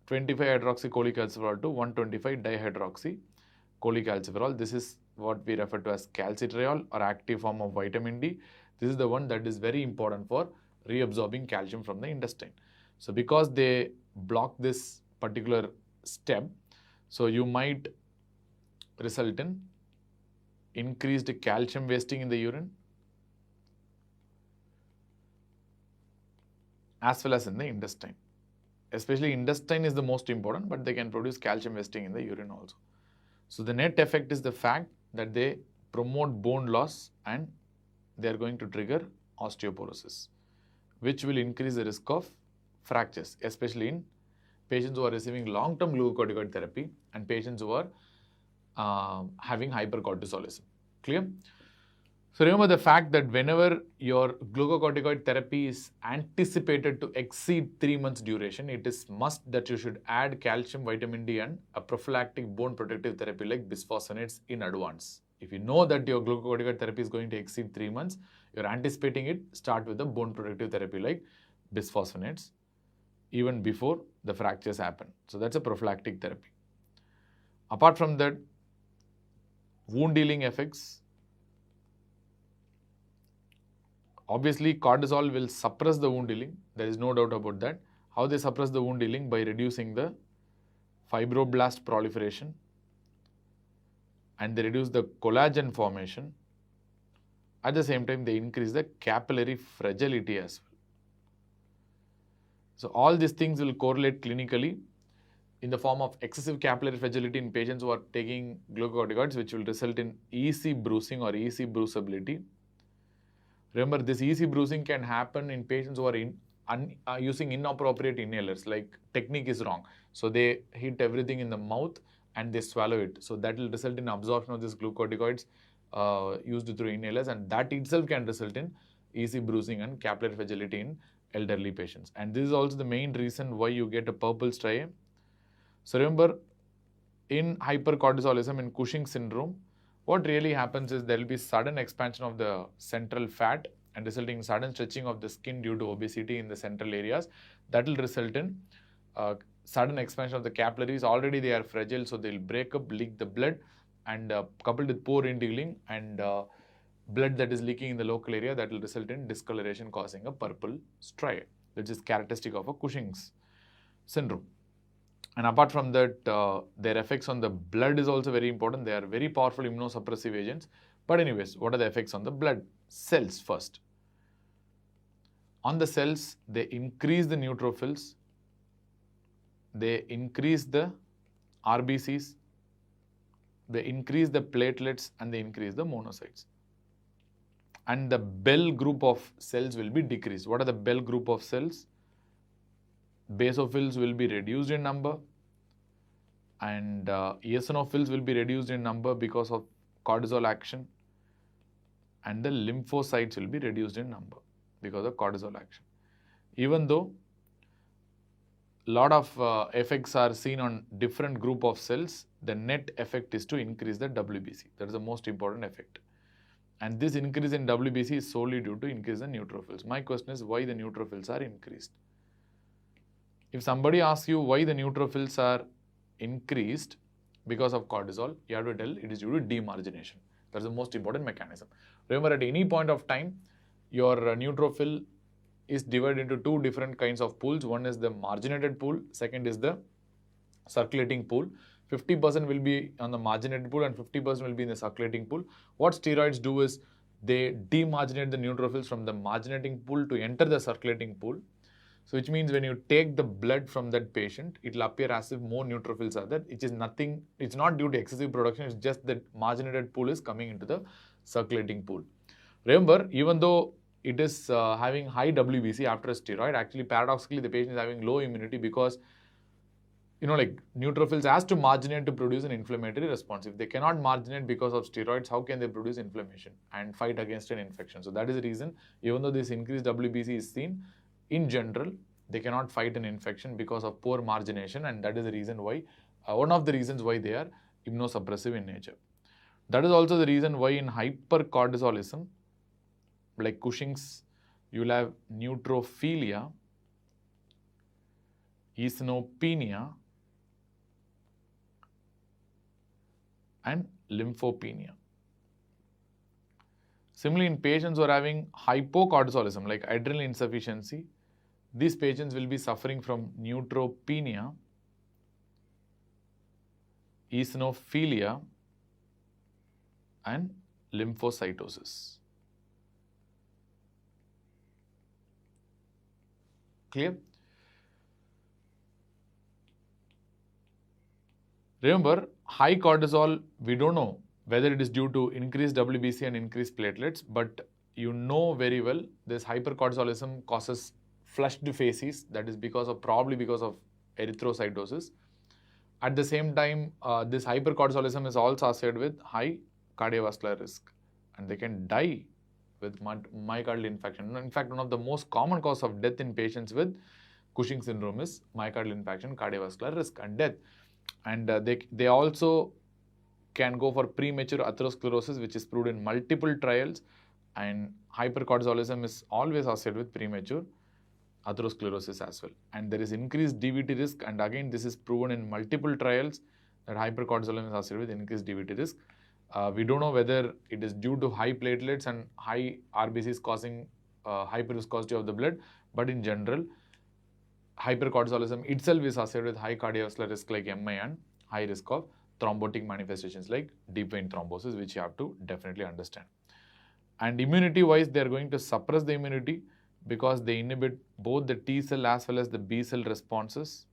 25-hydroxycholecalciferol to 125-dihydroxycholecalciferol. This is what we refer to as calcitriol, or active form of vitamin D. This is the one that is very important for reabsorbing calcium from the intestine. So because they block this particular step, so you might result in increased calcium wasting in the urine as well as in the intestine. Especially intestine is the most important, but they can produce calcium wasting in the urine also. So the net effect is the fact that they promote bone loss and they are going to trigger osteoporosis, which will increase the risk of fractures, especially in patients who are receiving long-term glucocorticoid therapy and patients who are having hypercortisolism. Clear? So remember the fact that whenever your glucocorticoid therapy is anticipated to exceed 3 months duration, it is must that you should add calcium, vitamin D, and a prophylactic bone protective therapy like bisphosphonates in advance. If you know that your glucocorticoid therapy is going to exceed 3 months, you're anticipating it, start with the bone protective therapy like bisphosphonates even before the fractures happen. So that's a prophylactic therapy. Apart from that, wound healing effects. Obviously, cortisol will suppress the wound healing. There is no doubt about that. How they suppress the wound healing? By reducing the fibroblast proliferation, and they reduce the collagen formation. At the same time, they increase the capillary fragility as well. So all these things will correlate clinically in the form of excessive capillary fragility in patients who are taking glucocorticoids, which will result in EC bruising or EC bruisability. Remember, this EC bruising can happen in patients who are using inappropriate inhalers, like technique is wrong. So they hit everything in the mouth and they swallow it. So that will result in absorption of these glucocorticoids used through inhalers, and that itself can result in EC bruising and capillary fragility in elderly patients. And this is also the main reason why you get a purple striae. So remember, in hypercortisolism, in Cushing syndrome, what really happens is there will be sudden expansion of the central fat and resulting in sudden stretching of the skin due to obesity in the central areas. That will result in sudden expansion of the capillaries. Already they are fragile, so they will break up, leak the blood, and coupled with poor indwelling and blood that is leaking in the local area, that will result in discoloration causing a purple striae, which is characteristic of a Cushing's syndrome. And apart from that, their effects on the blood is also very important. They are very powerful immunosuppressive agents. But anyways, what are the effects on the blood cells first? On the cells, they increase the neutrophils, they increase the RBCs, they increase the platelets, and they increase the monocytes. And the Bell group of cells will be decreased. What are the Bell group of cells? Basophils will be reduced in number, and eosinophils will be reduced in number because of cortisol action, and the lymphocytes will be reduced in number because of cortisol action. Even though a lot of effects are seen on different group of cells, the net effect is to increase the WBC. That is the most important effect. And this increase in WBC is solely due to increase in neutrophils. My question is, why the neutrophils are increased? If somebody asks you why the neutrophils are increased because of cortisol, you have to tell it is due to demargination. That is the most important mechanism. Remember, at any point of time, your neutrophil is divided into two different kinds of pools. One is the marginated pool, second is the circulating pool. 50% will be on the marginated pool and 50% will be in the circulating pool. What steroids do is they demarginate the neutrophils from the marginating pool to enter the circulating pool. So which means when you take the blood from that patient, it will appear as if more neutrophils are there. It is nothing, it's not due to excessive production, it's just that marginated pool is coming into the circulating pool. Remember, even though it is having high WBC after a steroid, actually paradoxically the patient is having low immunity because neutrophils has to marginate to produce an inflammatory response. If they cannot marginate because of steroids, how can they produce inflammation and fight against an infection? So that is the reason, even though this increased WBC is seen, in general, they cannot fight an infection because of poor margination, and that is the reason why, one of the reasons why they are immunosuppressive in nature. That is also the reason why in hypercortisolism, like Cushing's, you will have neutrophilia, eosinopenia, and lymphopenia. Similarly, in patients who are having hypocortisolism, like adrenal insufficiency, these patients will be suffering from neutropenia, eosinophilia, and lymphocytosis. Clear? Remember, high cortisol, we don't know whether it is due to increased WBC and increased platelets, but you know very well this hypercortisolism causes flushed faces. That is probably because of erythrocytosis. At the same time, this hypercortisolism is also associated with high cardiovascular risk, and they can die with myocardial infarction. In fact, one of the most common cause of death in patients with Cushing syndrome is myocardial infarction, cardiovascular risk, and death. And they also can go for premature atherosclerosis, which is proved in multiple trials, and hypercortisolism is always associated with premature atherosclerosis as well. And there is increased DVT risk, and again this is proven in multiple trials that hypercortisolism is associated with increased DVT risk. We don't know whether it is due to high platelets and high RBCs causing hyperviscosity of the blood, but in general, hypercortisolism itself is associated with high cardiovascular risk like MI and high risk of thrombotic manifestations like deep vein thrombosis, which you have to definitely understand. And immunity wise, they are going to suppress the immunity because they inhibit both the T cell as well as the B cell responses,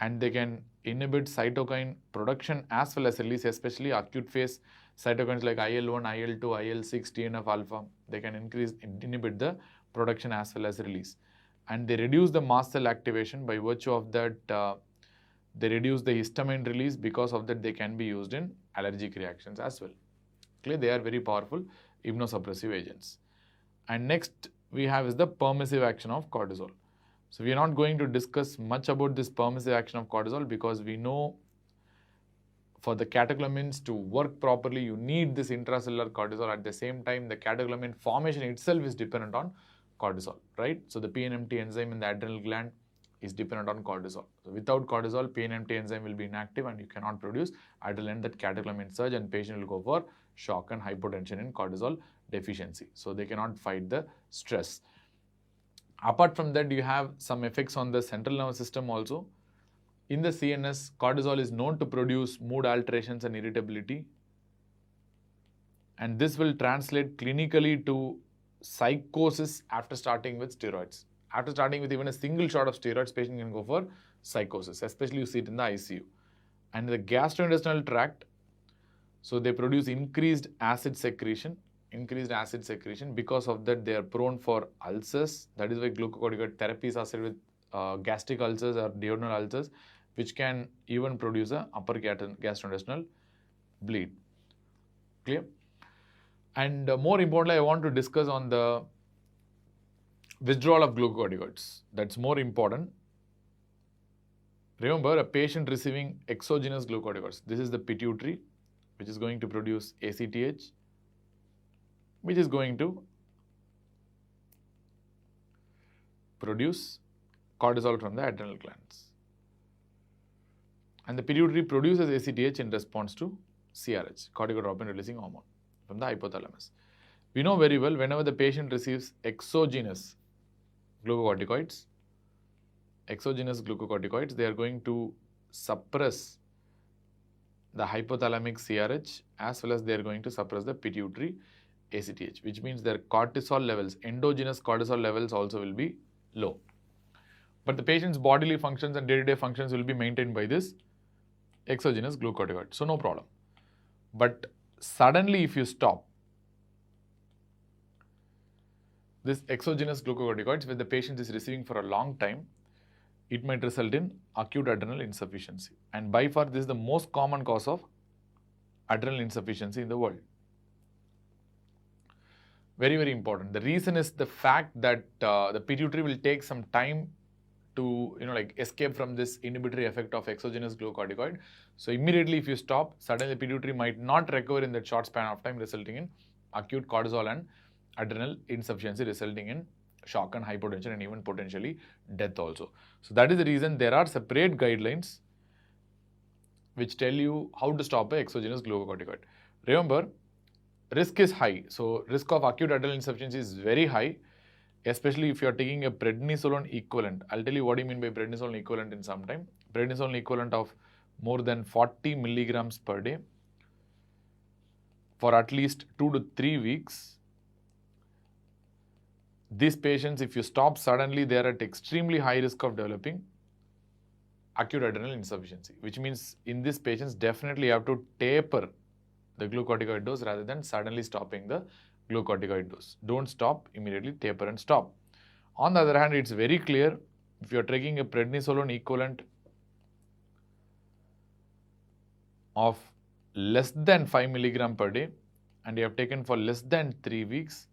and they can inhibit cytokine production as well as release, especially acute phase cytokines like IL-1, IL-2, IL-6, TNF-alpha. They can inhibit the production as well as release. And they reduce the mast cell activation. By virtue of that, they reduce the histamine release. Because of that, they can be used in allergic reactions as well. Clear? They are very powerful immunosuppressive agents. And next we have is the permissive action of cortisol. So we are not going to discuss much about this permissive action of cortisol because we know for the catecholamines to work properly, you need this intracellular cortisol. At the same time, the catecholamine formation itself is dependent on cortisol, right? So the PNMT enzyme in the adrenal gland is dependent on cortisol. So without cortisol, PNMT enzyme will be inactive and you cannot produce adrenaline, that catecholamine surge, and patient will go for shock and hypotension in cortisol deficiency. So they cannot fight the stress. Apart from that, you have some effects on the central nervous system also. In the CNS, cortisol is known to produce mood alterations and irritability. And this will translate clinically to psychosis after starting with steroids. After starting with even a single shot of steroids, patient can go for psychosis, especially you see it in the ICU. And the gastrointestinal tract, so they produce increased acid secretion. Because of that, they are prone for ulcers. That is why glucocorticoid therapy is associated with gastric ulcers or duodenal ulcers, which can even produce a upper gastrointestinal bleed. Clear? And more importantly, I want to discuss on the withdrawal of glucocorticoids. That's more important. Remember, a patient receiving exogenous glucocorticoids. This is the pituitary, which is going to produce ACTH, which is going to produce cortisol from the adrenal glands. And the pituitary produces ACTH in response to CRH, corticotropin releasing hormone, from the hypothalamus. We know very well whenever the patient receives exogenous glucocorticoids, they are going to suppress the hypothalamic CRH as well as they are going to suppress the pituitary ACTH, which means their cortisol levels, endogenous cortisol levels also will be low. But the patient's bodily functions and day-to-day functions will be maintained by this exogenous glucocorticoid. So no problem. But suddenly if you stop this exogenous glucocorticoids when the patient is receiving for a long time, it might result in acute adrenal insufficiency. And by far this is the most common cause of adrenal insufficiency in the world. Very, very important. The reason is the fact that the pituitary will take some time to escape from this inhibitory effect of exogenous glucocorticoid. So immediately if you stop, suddenly the pituitary might not recover in that short span of time, resulting in acute cortisol and adrenal insufficiency, resulting in shock and hypotension and even potentially death also. So that is the reason there are separate guidelines which tell you how to stop an exogenous glucocorticoid. Remember, risk is high. So risk of acute adrenal insufficiency is very high, especially if you are taking a prednisolone equivalent. I'll tell you what I mean by prednisolone equivalent in some time. Prednisolone equivalent of more than 40 milligrams per day for at least 2 to 3 weeks. These patients, if you stop suddenly, they are at extremely high risk of developing acute adrenal insufficiency, which means in these patients, definitely you have to taper the glucocorticoid dose rather than suddenly stopping the glucocorticoid dose. Don't stop, immediately taper and stop. On the other hand, it's very clear if you're taking a prednisolone equivalent of less than 5 milligram per day and you have taken for less than 3 weeks,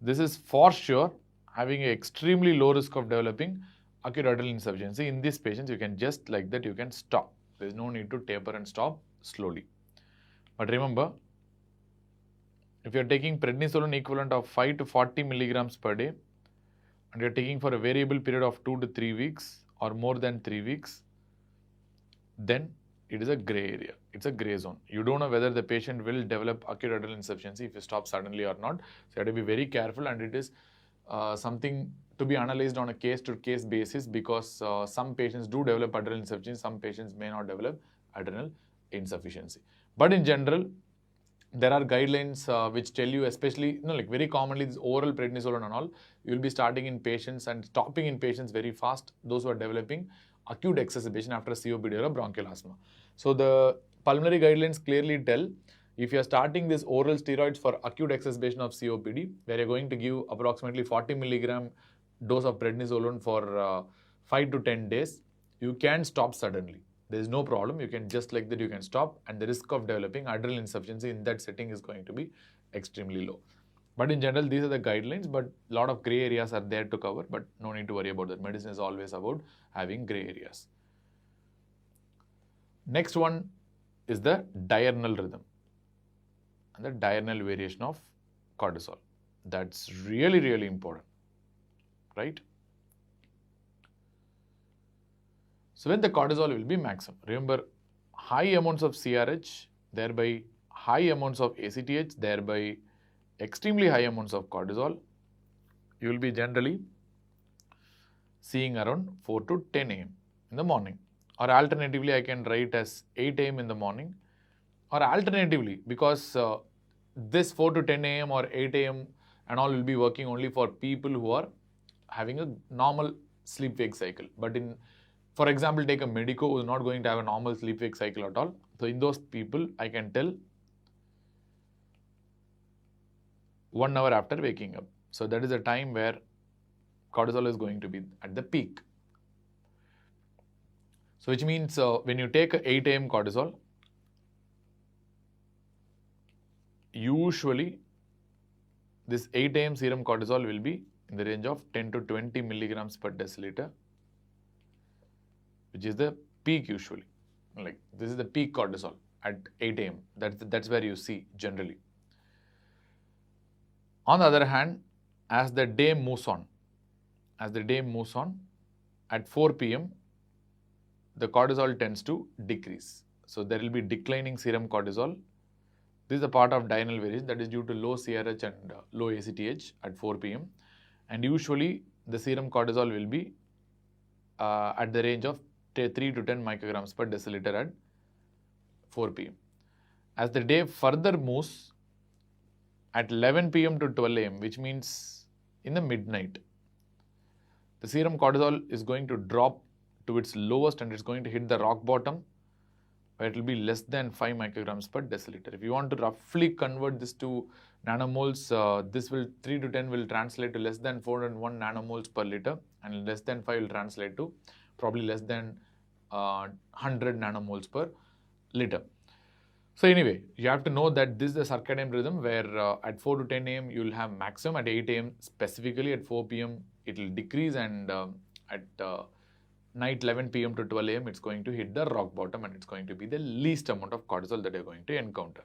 this is for sure having an extremely low risk of developing acute adrenal insufficiency. In these patients, you can just like that, you can stop. There is no need to taper and stop slowly. But remember, if you are taking prednisolone equivalent of 5 to 40 milligrams per day and you are taking for a variable period of 2 to 3 weeks or more than 3 weeks, then it is a gray area. It's a gray zone. You don't know whether the patient will develop acute adrenal insufficiency if you stop suddenly or not. So you have to be very careful, and it is something to be analyzed on a case-to-case basis because some patients do develop adrenal insufficiency, some patients may not develop adrenal insufficiency. But in general, there are guidelines which tell you, especially, like very commonly, this oral prednisolone and all, you will be starting in patients and stopping in patients very fast, those who are developing acute exacerbation after COPD or bronchial asthma. So the pulmonary guidelines clearly tell, if you are starting this oral steroids for acute exacerbation of COPD, where you're going to give approximately 40 milligram dose of prednisolone for 5 to 10 days, you can stop suddenly. There is no problem. You can just like that, you can stop, and the risk of developing adrenal insufficiency in that setting is going to be extremely low. But in general, these are the guidelines, but a lot of gray areas are there to cover, but no need to worry about that. Medicine is always about having gray areas. Next one is the diurnal rhythm and the diurnal variation of cortisol. That's really, really important, right? So when the cortisol will be maximum, remember, high amounts of CRH, thereby high amounts of ACTH, thereby extremely high amounts of cortisol, you will be generally seeing around 4 to 10 a.m. in the morning. Or alternatively, I can write as 8 a.m. in the morning. Or alternatively, because this 4 to 10 a.m. or 8 a.m. and all will be working only for people who are having a normal sleep-wake cycle. But for example, take a medico who is not going to have a normal sleep-wake cycle at all. So in those people, I can tell 1 hour after waking up. So that is a time where cortisol is going to be at the peak. So which means when you take a 8 a.m. cortisol, usually this 8 a.m. serum cortisol will be in the range of 10 to 20 milligrams per deciliter, which is the peak usually. Like this is the peak cortisol at 8 a.m. That's where you see generally. On the other hand, as the day moves on, at 4 p.m., the cortisol tends to decrease. So there will be declining serum cortisol. This is a part of diurnal variation that is due to low CRH and low ACTH at 4 p.m. And usually the serum cortisol will be at the range of 3 to 10 micrograms per deciliter at 4 p.m. As the day further moves, at 11 p.m. to 12 a.m., which means in the midnight, the serum cortisol is going to drop to its lowest and it's going to hit the rock bottom, where it will be less than 5 micrograms per deciliter. If you want to roughly convert this to nanomoles, 3 to 10 will translate to less than 401 nanomoles per liter, and less than 5 will translate to probably less than 100 nanomoles per liter. So anyway, you have to know that this is the circadian rhythm where at 4 to 10 a.m. you will have maximum, at 8 a.m. specifically, at 4 p.m. it will decrease, and at night 11 p.m. to 12 a.m. it's going to hit the rock bottom, and it's going to be the least amount of cortisol that you're going to encounter.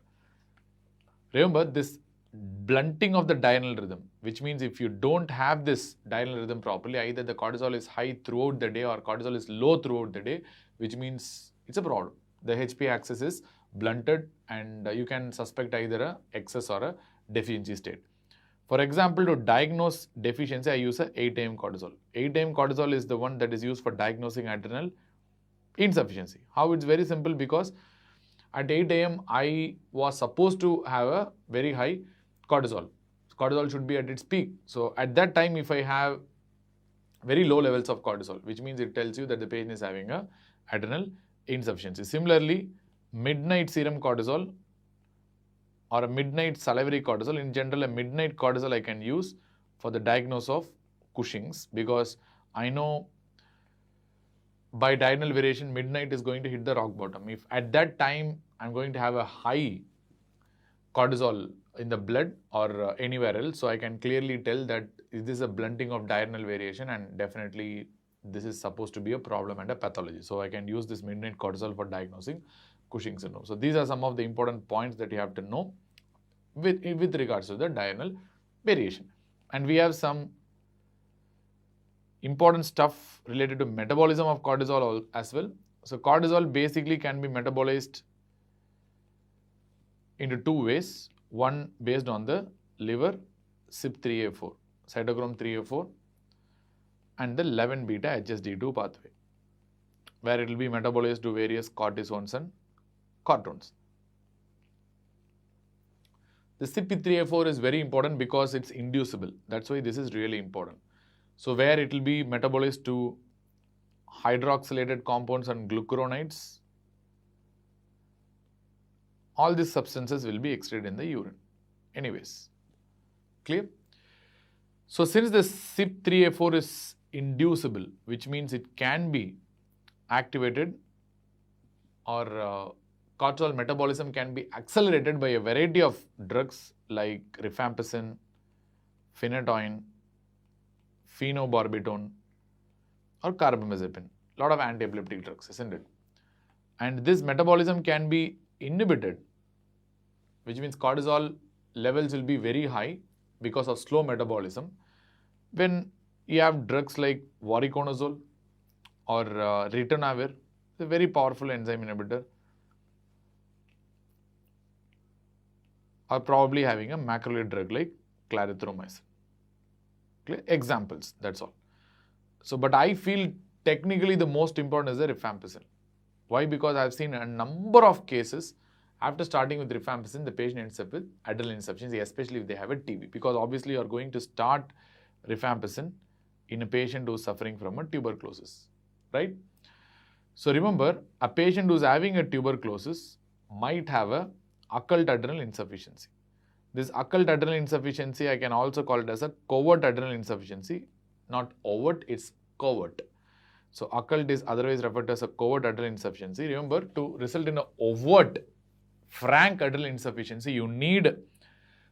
Remember this blunting of the diurnal rhythm, which means if you don't have this diurnal rhythm properly, either the cortisol is high throughout the day or cortisol is low throughout the day, which means it's a problem. The HP axis is blunted, and you can suspect either a excess or a deficiency state. For example, to diagnose deficiency, I use a 8 a.m. cortisol. 8 a.m. cortisol is the one that is used for diagnosing adrenal insufficiency. How? It's very simple, because at 8 a.m. I was supposed to have a very high cortisol. Cortisol should be at its peak. So at that time, if I have very low levels of cortisol, which means it tells you that the patient is having a adrenal insufficiency. Similarly, midnight serum cortisol or a midnight salivary cortisol, in general a midnight cortisol I can use for the diagnosis of Cushing's, because I know by diurnal variation midnight is going to hit the rock bottom. If at that time I'm going to have a high cortisol in the blood or anywhere else, so I can clearly tell that is this a blunting of diurnal variation, and definitely this is supposed to be a problem and a pathology. So I can use this midnight cortisol for diagnosing Cushing's syndrome. So these are some of the important points that you have to know with regards to the diurnal variation. And we have some important stuff related to metabolism of cortisol as well. So cortisol basically can be metabolized into two ways. One based on the liver CYP3A4, cytochrome 3A4, and the 11 beta HSD2 pathway, where it will be metabolized to various cortisones and cortones. The CYP3A4 is very important because it's inducible. That's why this is really important. So where it will be metabolized to hydroxylated compounds and glucuronides, all these substances will be excreted in the urine. Anyways, clear? So since the CYP3A4 is inducible, which means it can be activated, or cortisol metabolism can be accelerated by a variety of drugs like rifampicin, phenytoin, phenobarbital, or carbamazepine. A lot of anti-epileptic drugs, isn't it? And this metabolism can be inhibited, which means cortisol levels will be very high because of slow metabolism. When you have drugs like voriconazole or ritonavir, it's a very powerful enzyme inhibitor, or probably having a macrolide drug like clarithromycin. Clear? Examples, that's all. So, but I feel technically the most important is the rifampicin. Why? Because I have seen a number of cases after starting with rifampicin, the patient ends up with adrenal insufficiency, especially if they have a TB, because obviously you are going to start rifampicin in a patient who is suffering from a tuberculosis, right? So remember, a patient who is having a tuberculosis might have a occult adrenal insufficiency. This occult adrenal insufficiency, I can also call it as a covert adrenal insufficiency, not overt, it's covert. So occult is otherwise referred to as a covert adrenal insufficiency. Remember, to result in an overt, frank adrenal insufficiency, you need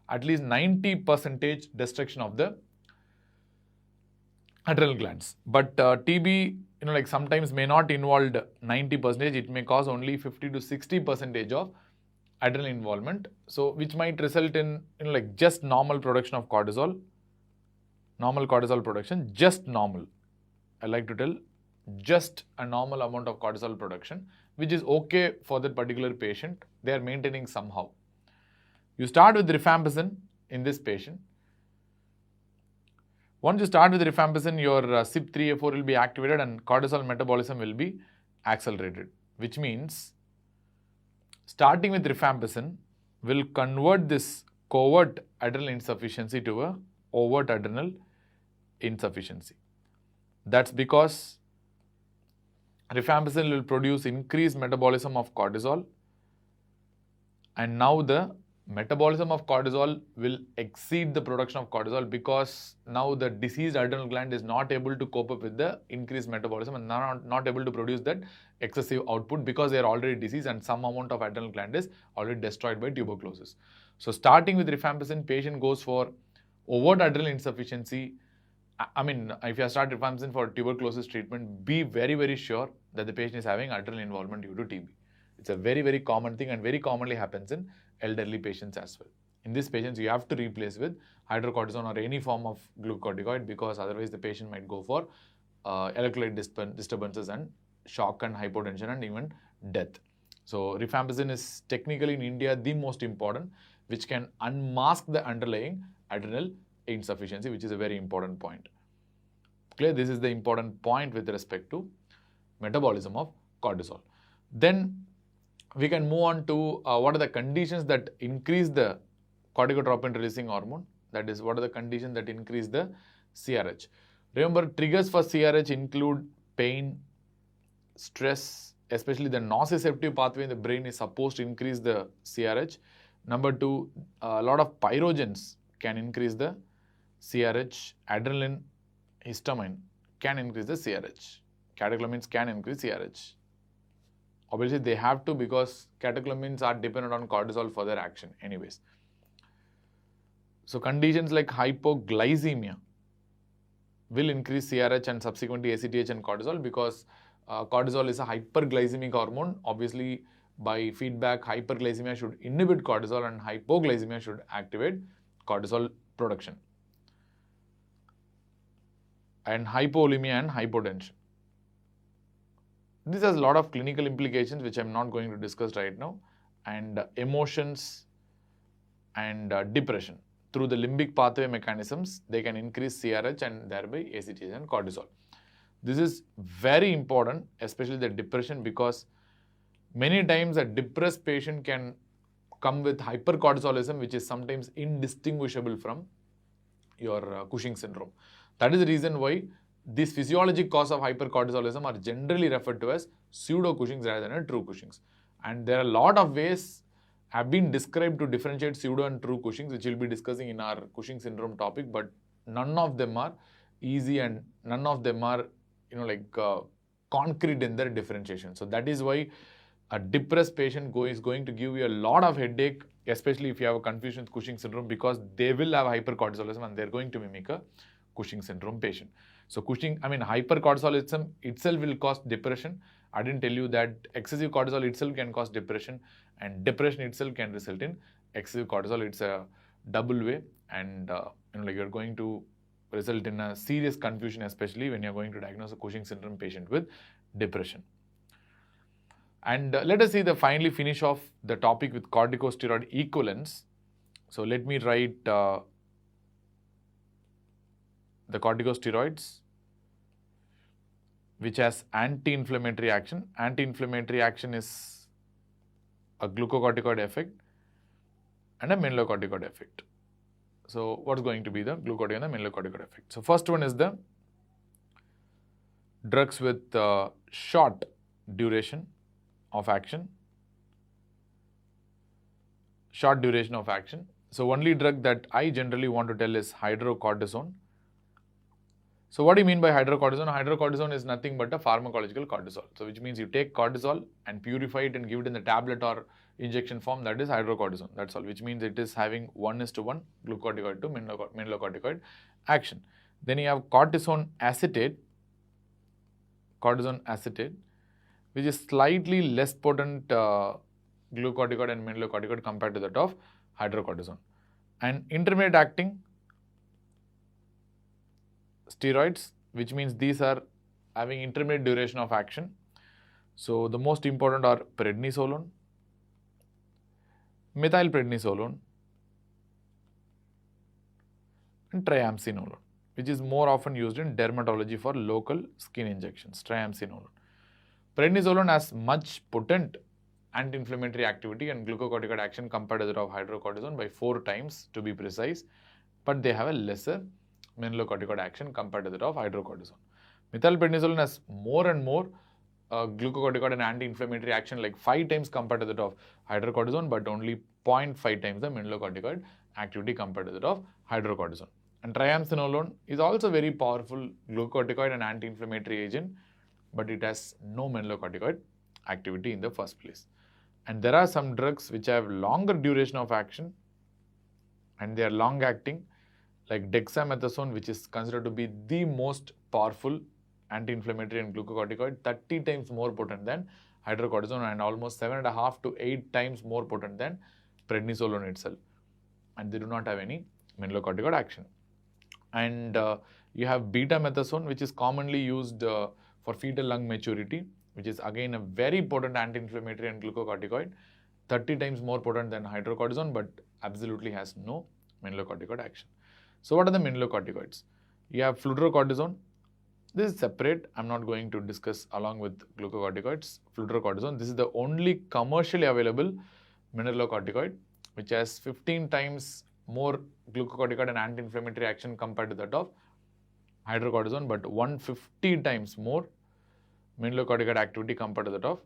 at least 90% destruction of the adrenal glands. But TB, like sometimes may not involve 90%, it may cause only 50 to 60% of adrenal involvement. So which might result in like just normal production of cortisol, normal cortisol production, just normal. I like to tell just a normal amount of cortisol production, which is okay for that particular patient. They are maintaining somehow. You start with rifampicin in this patient. Once you start with rifampicin, your CYP3A4 will be activated and cortisol metabolism will be accelerated, which means starting with rifampicin will convert this covert adrenal insufficiency to a overt adrenal insufficiency. That's because rifampicin will produce increased metabolism of cortisol, and now the metabolism of cortisol will exceed the production of cortisol because now the diseased adrenal gland is not able to cope up with the increased metabolism and not able to produce that excessive output because they are already diseased and some amount of adrenal gland is already destroyed by tuberculosis. So starting with rifampicin, patient goes for overt adrenal insufficiency. I mean, if you start rifampicin for tuberculosis treatment, be very, very sure that the patient is having adrenal involvement due to TB. It's a very, very common thing and very commonly happens in elderly patients as well. In these patients, you have to replace with hydrocortisone or any form of glucocorticoid because otherwise the patient might go for electrolyte disturbances and shock and hypotension and even death. So rifampicin is technically in India the most important, which can unmask the underlying adrenal insufficiency, which is a very important point. Clear? This is the important point with respect to metabolism of cortisol. Then we can move on to what are the conditions that increase the corticotropin releasing hormone. That is, what are the conditions that increase the CRH. Remember, triggers for CRH include pain, stress, especially the nociceptive pathway in the brain is supposed to increase the CRH. Number two, a lot of pyrogens can increase the CRH. Adrenaline, histamine can increase the CRH. Catecholamines can increase CRH. Obviously, they have to because catecholamines are dependent on cortisol for their action anyways. So conditions like hypoglycemia will increase CRH and subsequently ACTH and cortisol because cortisol is a hyperglycemic hormone. Obviously, by feedback, hyperglycemia should inhibit cortisol and hypoglycemia should activate cortisol production. And hypovolemia and hypotension. This has a lot of clinical implications which I am not going to discuss right now, and emotions and depression. through the limbic pathway mechanisms, they can increase CRH and thereby ACTH and cortisol. This is very important, especially the depression, because many times a depressed patient can come with hypercortisolism, which is sometimes indistinguishable from your Cushing syndrome. That is the reason why these physiologic cause of hypercortisolism are generally referred to as pseudo-Cushing's rather than a true Cushing's. And there are a lot of ways have been described to differentiate pseudo and true Cushing's, which we'll be discussing in our Cushing syndrome topic, but none of them are easy and none of them are, concrete in their differentiation. So that is why a depressed patient is going to give you a lot of headache, especially if you have a confusion with Cushing syndrome, because they will have hypercortisolism and they're going to mimic a Cushing syndrome patient. So hypercortisolism itself will cause depression. I didn't tell you that excessive cortisol itself can cause depression, and depression itself can result in excessive cortisol. It's a double way, and you're going to result in a serious confusion, especially when you're going to diagnose a Cushing syndrome patient with depression. And let us see the finally finish off the topic with corticosteroid equivalents. So let me write the corticosteroids, which has anti-inflammatory action. Anti-inflammatory action is a glucocorticoid effect and a mineralocorticoid effect. So what's going to be the glucocorticoid and the mineralocorticoid effect? So first one is the drugs with short duration of action. Short duration of action. So only drug that I generally want to tell is hydrocortisone. So what do you mean by hydrocortisone? Hydrocortisone is nothing but a pharmacological cortisol. So which means you take cortisol and purify it and give it in the tablet or injection form. That is hydrocortisone. That's all. Which means it is having 1:1 glucocorticoid to mineralocorticoid action. Then you have cortisone acetate, which is slightly less potent glucocorticoid and mineralocorticoid compared to that of hydrocortisone. And intermediate acting steroids, which means these are having intermediate duration of action. So the most important are prednisolone, methylprednisolone, and triamcinolone, which is more often used in dermatology for local skin injections. Triamcinolone. Prednisolone has much potent anti-inflammatory activity and glucocorticoid action compared to that of hydrocortisone by 4 times to be precise, but they have a lesser mineralocorticoid action compared to that of hydrocortisone. Methylprednisolone has more and more glucocorticoid and anti-inflammatory action, like 5 times compared to that of hydrocortisone, but only 0.5 times the mineralocorticoid activity compared to that of hydrocortisone. And triamcinolone is also very powerful glucocorticoid and anti-inflammatory agent, but it has no mineralocorticoid activity in the first place. And there are some drugs which have longer duration of action and they are long acting, like dexamethasone, which is considered to be the most powerful anti-inflammatory and glucocorticoid, 30 times more potent than hydrocortisone and almost 7.5 to 8 times more potent than prednisolone itself. And they do not have any mineralocorticoid action. And you have betamethasone, which is commonly used for fetal lung maturity, which is again a very potent anti-inflammatory and glucocorticoid, 30 times more potent than hydrocortisone, but absolutely has no mineralocorticoid action. So what are the mineralocorticoids? You have fludrocortisone. This is separate. I'm not going to discuss along with glucocorticoids. Fludrocortisone, this is the only commercially available mineralocorticoid, which has 15 times more glucocorticoid and anti-inflammatory action compared to that of hydrocortisone, but 150 times more mineralocorticoid activity compared to that of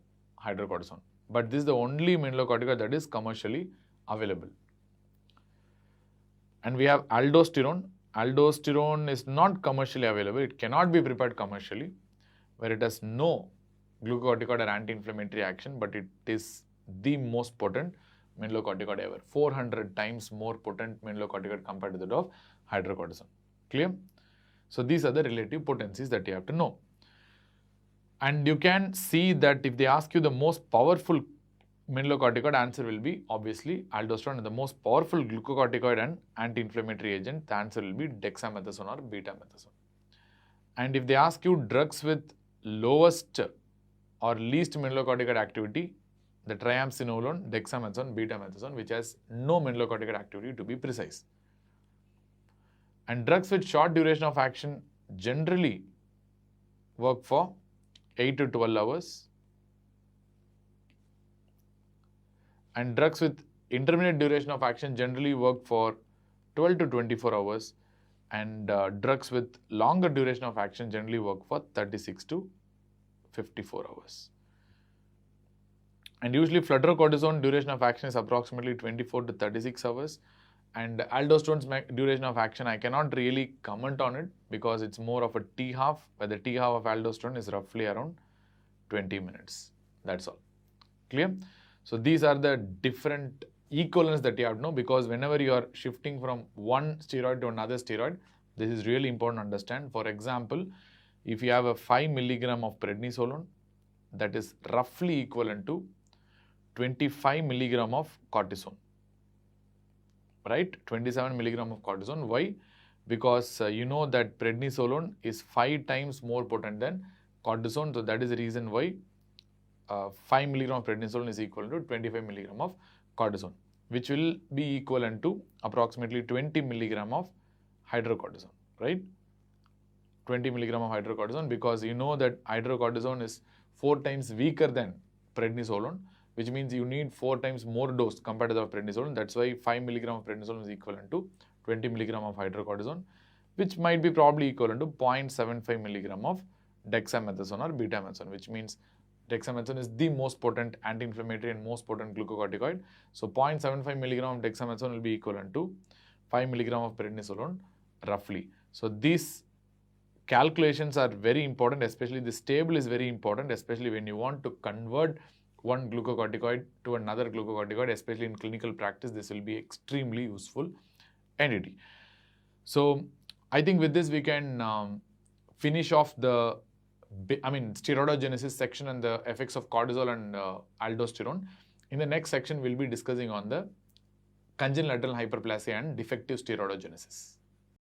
hydrocortisone. But this is the only mineralocorticoid that is commercially available. And we have aldosterone. Aldosterone is not commercially available. It cannot be prepared commercially, where it has no glucocorticoid or anti-inflammatory action, but it is the most potent mineralocorticoid ever. 400 times more potent mineralocorticoid compared to that of hydrocortisone. Clear? So these are the relative potencies that you have to know. And you can see that if they ask you the most powerful mineralocorticoid, answer will be obviously aldosterone, and the most powerful glucocorticoid and anti-inflammatory agent, the answer will be dexamethasone or betamethasone. And if they ask you drugs with lowest or least mineralocorticoid activity, the triamcinolone, dexamethasone, betamethasone, which has no mineralocorticoid activity to be precise. And drugs with short duration of action generally work for 8 to 12 hours. And drugs with intermediate duration of action generally work for 12 to 24 hours. And drugs with longer duration of action generally work for 36 to 54 hours. And usually fludrocortisone duration of action is approximately 24 to 36 hours. And aldosterone's duration of action, I cannot really comment on it because it's more of a T-half, where the T-half of aldosterone is roughly around 20 minutes. That's all. Clear? So these are the different equivalents that you have to know, because whenever you are shifting from one steroid to another steroid, this is really important to understand. For example, if you have a 5 milligram of prednisolone, that is roughly equivalent to 25 milligram of cortisone. Right? 27 milligram of cortisone. Why? Because you know that prednisolone is 5 times more potent than cortisone. So that is the reason why 5 milligram of prednisolone is equal to 25 milligram of cortisone, which will be equivalent to approximately 20 milligram of hydrocortisone. Right? 20 milligram of hydrocortisone, because you know that hydrocortisone is 4 times weaker than prednisolone, which means you need 4 times more dose compared to the prednisolone. That's why 5 milligram of prednisolone is equivalent to 20 milligram of hydrocortisone, which might be probably equivalent to 0.75 milligram of dexamethasone or betamethasone, which means dexamethasone is the most potent anti-inflammatory and most potent glucocorticoid. So 0.75 milligram of dexamethasone will be equivalent to 5 milligram of prednisolone roughly. So these calculations are very important, especially this table is very important, especially when you want to convert one glucocorticoid to another glucocorticoid, especially in clinical practice. This will be extremely useful entity. So I think with this we can finish off the steroidogenesis section and the effects of cortisol and aldosterone. In the next section, we'll be discussing on the congenital adrenal hyperplasia and defective steroidogenesis.